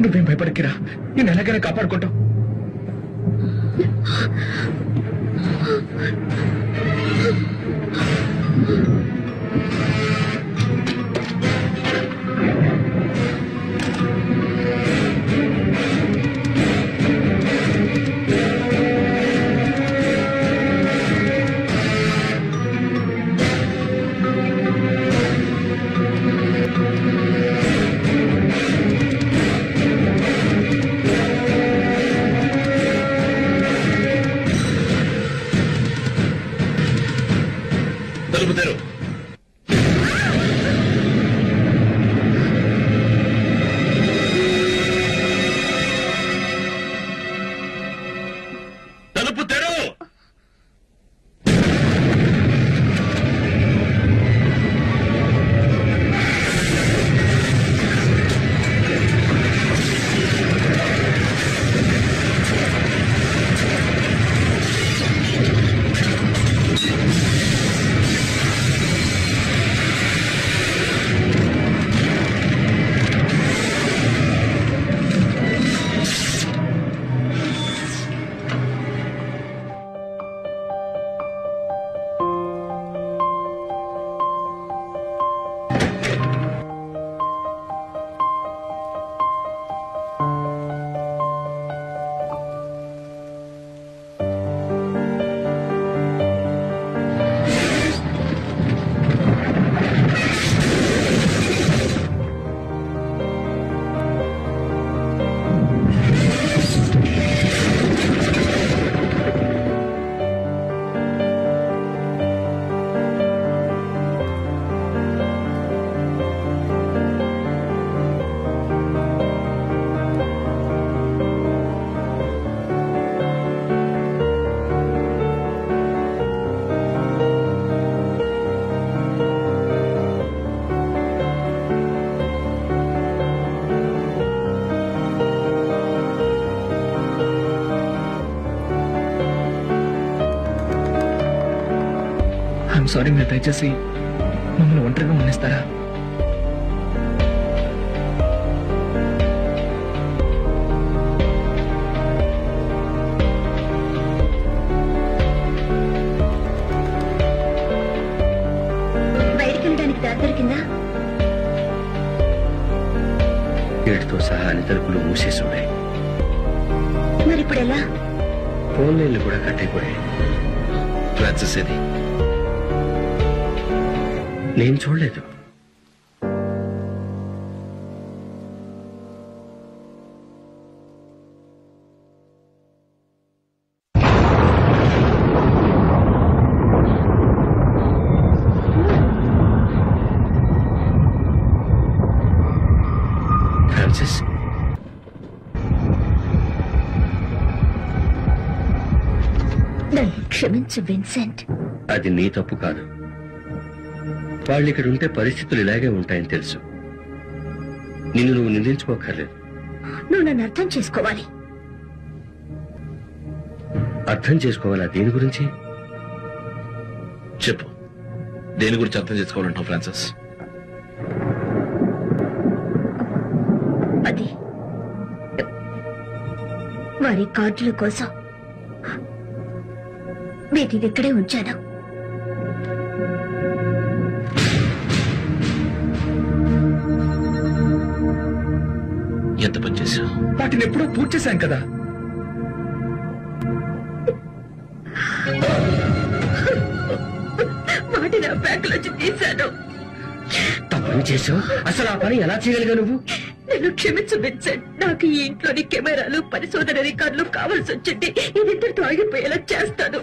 నువ్వేం భయపడకిరా, నేను ఎలాగైనా కాపాడుకుంటాం. సారీ, మీరు దయచేసి మమ్మల్ని ఒంటరిగా ఉండేస్తారా? బయటికి వెళ్ళడానికి దారి దొరికిందా? గేటుతో సహా అన్ని తలుపులు మూసేసి ఉన్నాయి. మరి ఇప్పుడు ఎలా? ఫోన్ లైన్లు కూడా కట్టయిపోయాయి. ఫ్రాన్సిస్ ఏది? నేను చూడలేదు. ఫ్రాన్సిస్, నన్ను క్షమించు విన్సెంట్. అది నీ తప్పు కాదు. వాళ్ళు ఇక్కడ ఉంటే పరిస్థితులు ఇలాగే ఉంటాయని తెలుసు. నిన్ను నువ్వు నిందించుకోకర్లేదు. నువ్వు నన్ను అర్థం చేసుకోవాలి. అర్థం చేసుకోవాలా? దేని గురించి చెప్పు. దేని గురించి అర్థం చేసుకోవాలంటావు ఫ్రాన్సిస్? అది వారి కార్డుల కోసం వీటిని ఇక్కడే ఉంచాను. ఎంత పని చేశావు? వాటిని ఎప్పుడో పూర్తి చేశాం కదా. వాటి నా బ్యాగ్లోంచి తీశాను. తప్పని చేశావు. అసలు ఆ పని ఎలా చేయగలిగా నువ్వు? నన్ను క్షమించు విన్సెంట్. నాకు ఈ ఇంట్లోని కెమెరాలు, పరిశోధన రికార్డులు కావాల్సి వచ్చింది. ఇది ఇద్దరితో ఆగిపోయేలా చేస్తాను.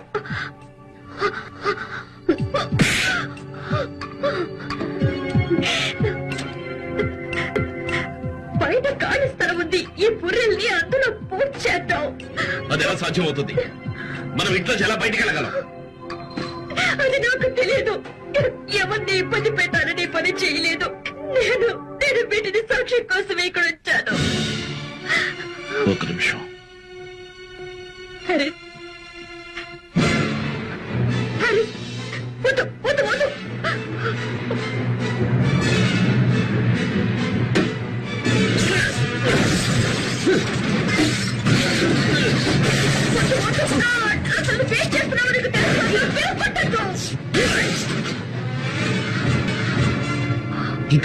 బయట ఖాళీ స్థలం ఉంది. ఈ బుర్రెల్ని అందులో పూర్తి చేద్దాం. అది ఎలా సాధ్యం అవుతుంది? మనం ఇంట్లో ఎలా బయటికి వెళ్ళగలం? అది నాకు తెలియదు. ఎవరిని ఇబ్బంది పెట్టాలని పని చేయలేదు. నేను వీటిని సాక్ష్యం కోసమే ఇక్కడ వచ్చాను. ఒక నిమిషం. హరి, హరి, వద్దు వద్దు వద్దు.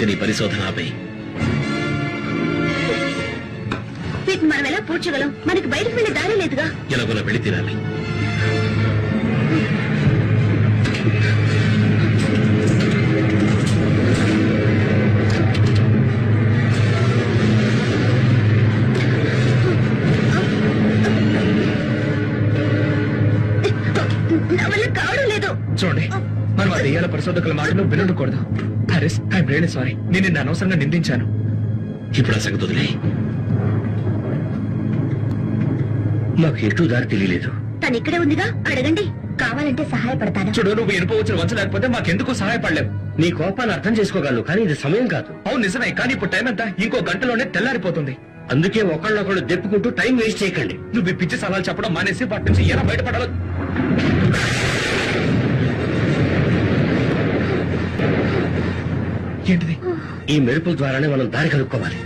నీ పరిశోధన ఆపై వీటిని మనం ఎలా పూడ్చగలం? మనకి బయటకు వెళ్ళే దారి లేదుగా. ఎలాగోలా వెళ్ళి తీరాలి. చూడండి, మనం ఆ దెయ్యాల పరిశోధకుల మాటలు వినకూడదు. Harris, I'm really sorry. నేను నిన్ను అనవసరంగా నిందించాను. ఇప్పుడు ఆ సంగతి వదిలే. మాకు ఎటు దారి తెలియలేదు. తను ఇక్కడే ఉందిగా, అడగండి. కావాలంటే సహాయపడతాను. చూడు, నువ్వు ఇనుపవచ్చులు వంచలేకపోతే మాకెందుకు సహాయపడలేవు. నీ కోపాన్ని అర్థం చేసుకోగలను, కానీ ఇది సమయం కాదు. అవును నిజమే, కానీ ఇప్పుడు టైం ఎంత? ఇంకో గంటలోనే తెల్లారిపోతుంది. అందుకే ఒకళ్ళొకళ్ళు దెప్పుకుంటూ టైం వేస్ట్ చేయకండి. నువ్వు ఈ పిచ్చి సలహాలు చెప్పడం మానేసి వాటి నుంచి ఎలా బయటపడాలో. ఏంటిది? ఈ మెరుపుల ద్వారానే మనం దారి కనుక్కోవాలి.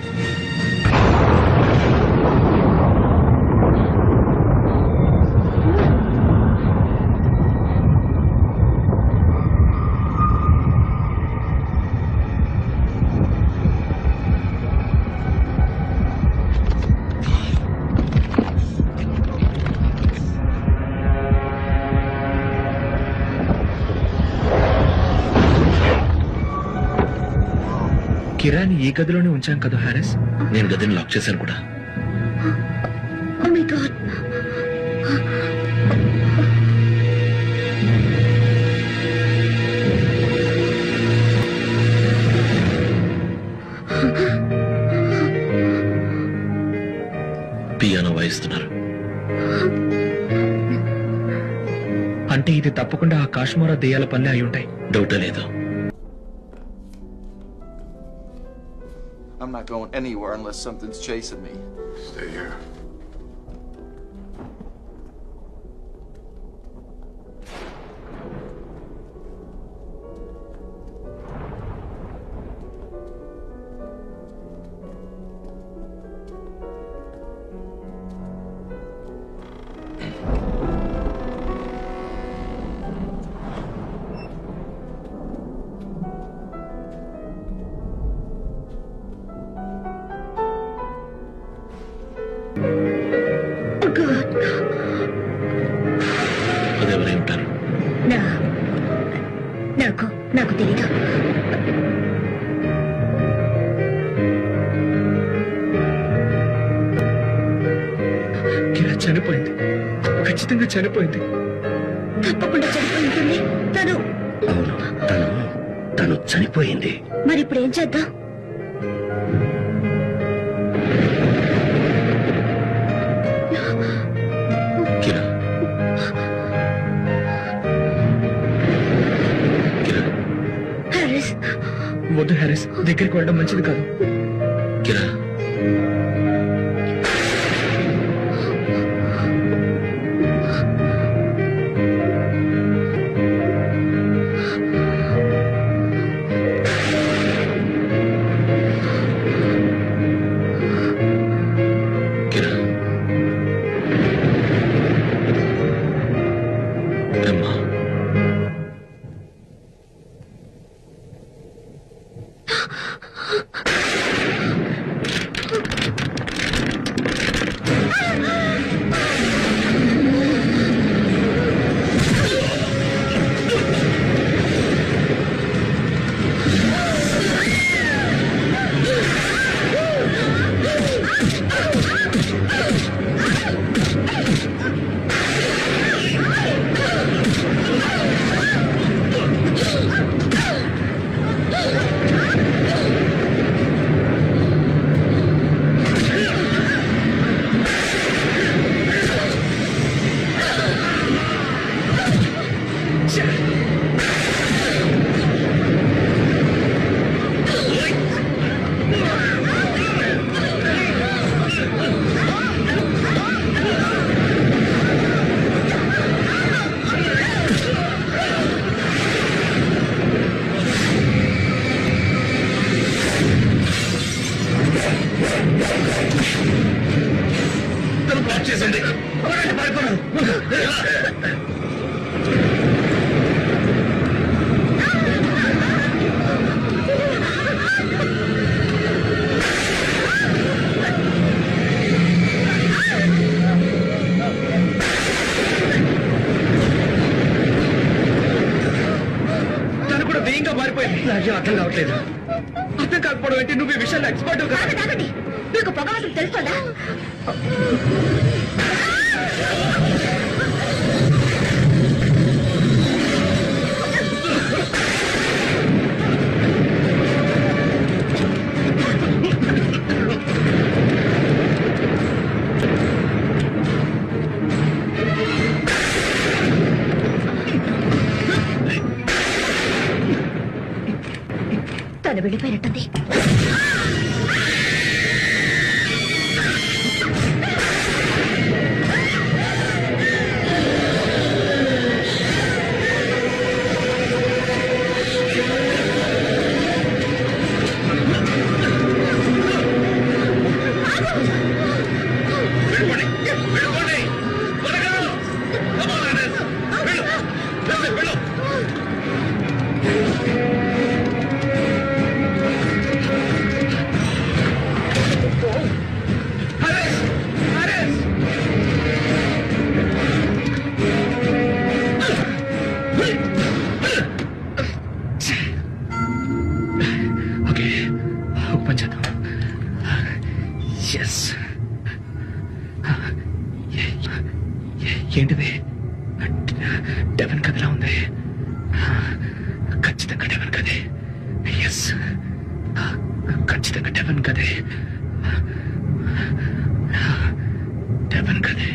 కిరాని ఈ గదిలోనే ఉంచాం కదా హారిస్. నేను గదిని లాక్ చేశాను కూడా. పియానో వాయిస్తున్నారు. అంటే ఇది తప్పకుండా ఆ కాశ్మీరా దెయ్యాల పనులే అయి ఉంటాయి. డౌటే లేదు. I'm not going anywhere unless something's chasing me. Stay here. అదెవరై ఉంటారు? నాకు తెలీదు. కిరా చనిపోయింది, ఖచ్చితంగా చనిపోయింది. తప్పకుండా చనిపోయింది. అవును, తను చనిపోయింది. మరి ఇప్పుడు ఏం చేద్దాం? వద్దు హారిస్, దగ్గరికి వెళ్ళడం మంచిది కాదు. కిరా, నాకేం అర్థం కావట్లేదు. అర్థం కాకపోవడం ఏంటి? నువ్వు ఈ విషయాల్లో ఎక్స్పర్ట్ కదా. మీకు పొగవాసన తెలుస్తుందా? తను వెళ్ళిపోయినట్టుంది. ఏంటిది? డెవెన్ కథలా ఉంది. ఖచ్చితంగా డెవెన్ కదే. ఎస్, ఖచ్చితంగా డెవెన్ కదే. డెవెన్ కదే.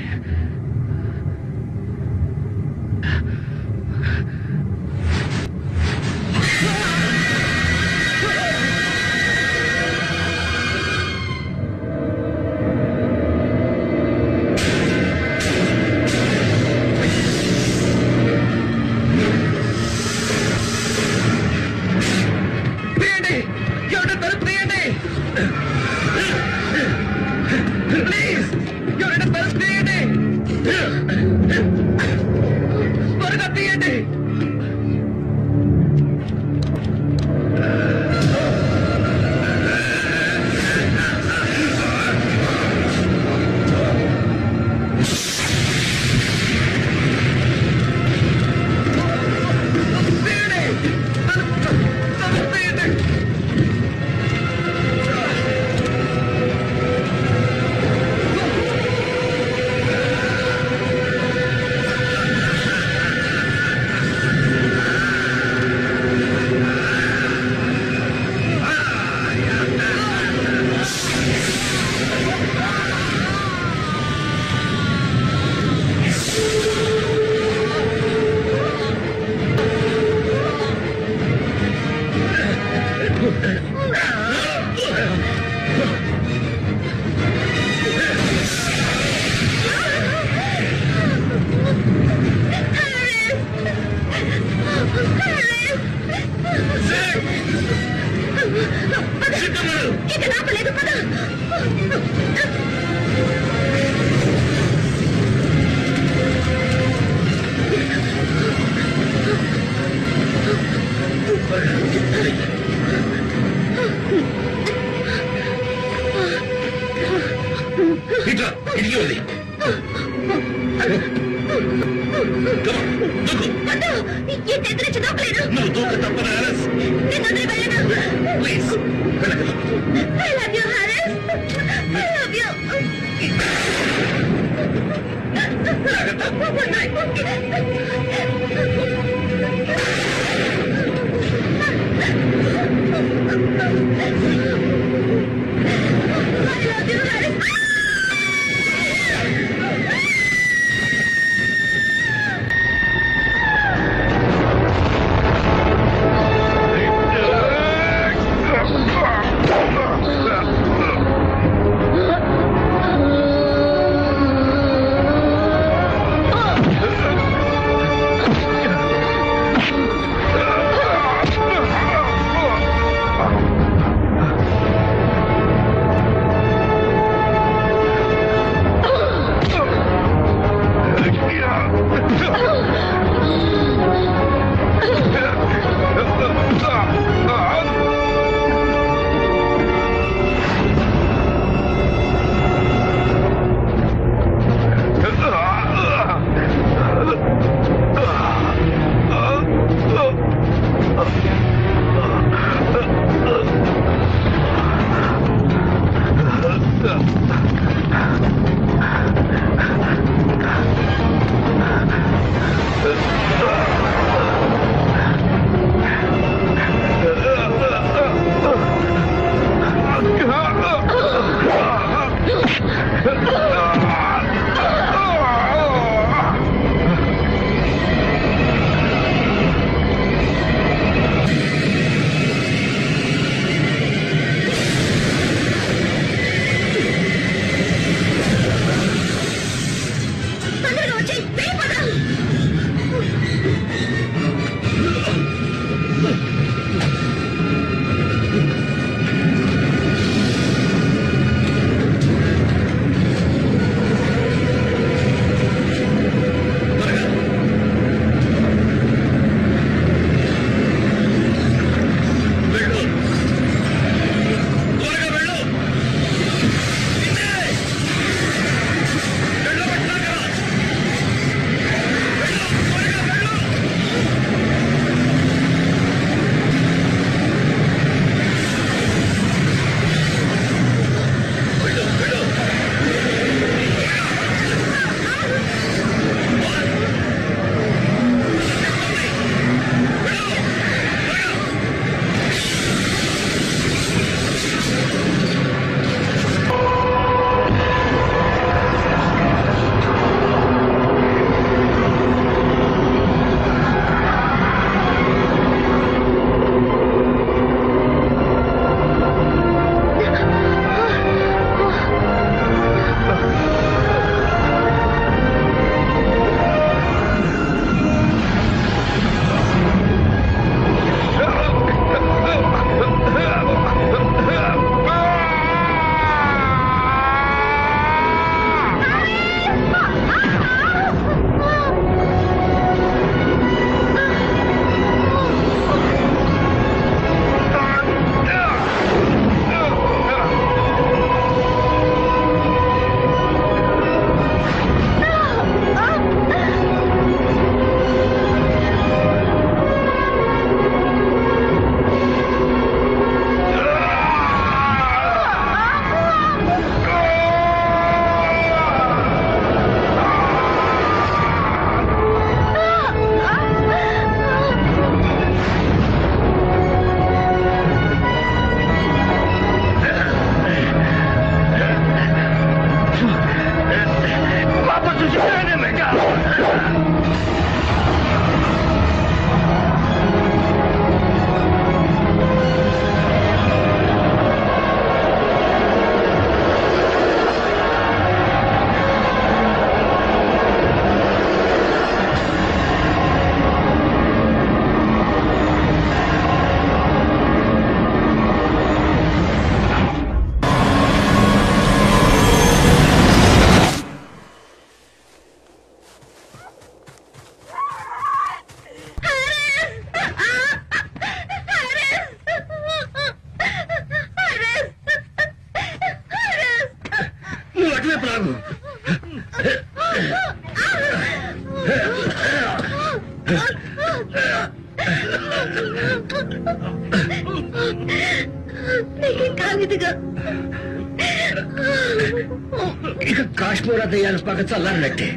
ఇక కాశ్మీర దయ్యాల పక్క చల్లన్నట్టే.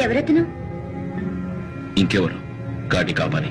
ఎవరతను? ఇంకెవరు? గాడి కాపరి.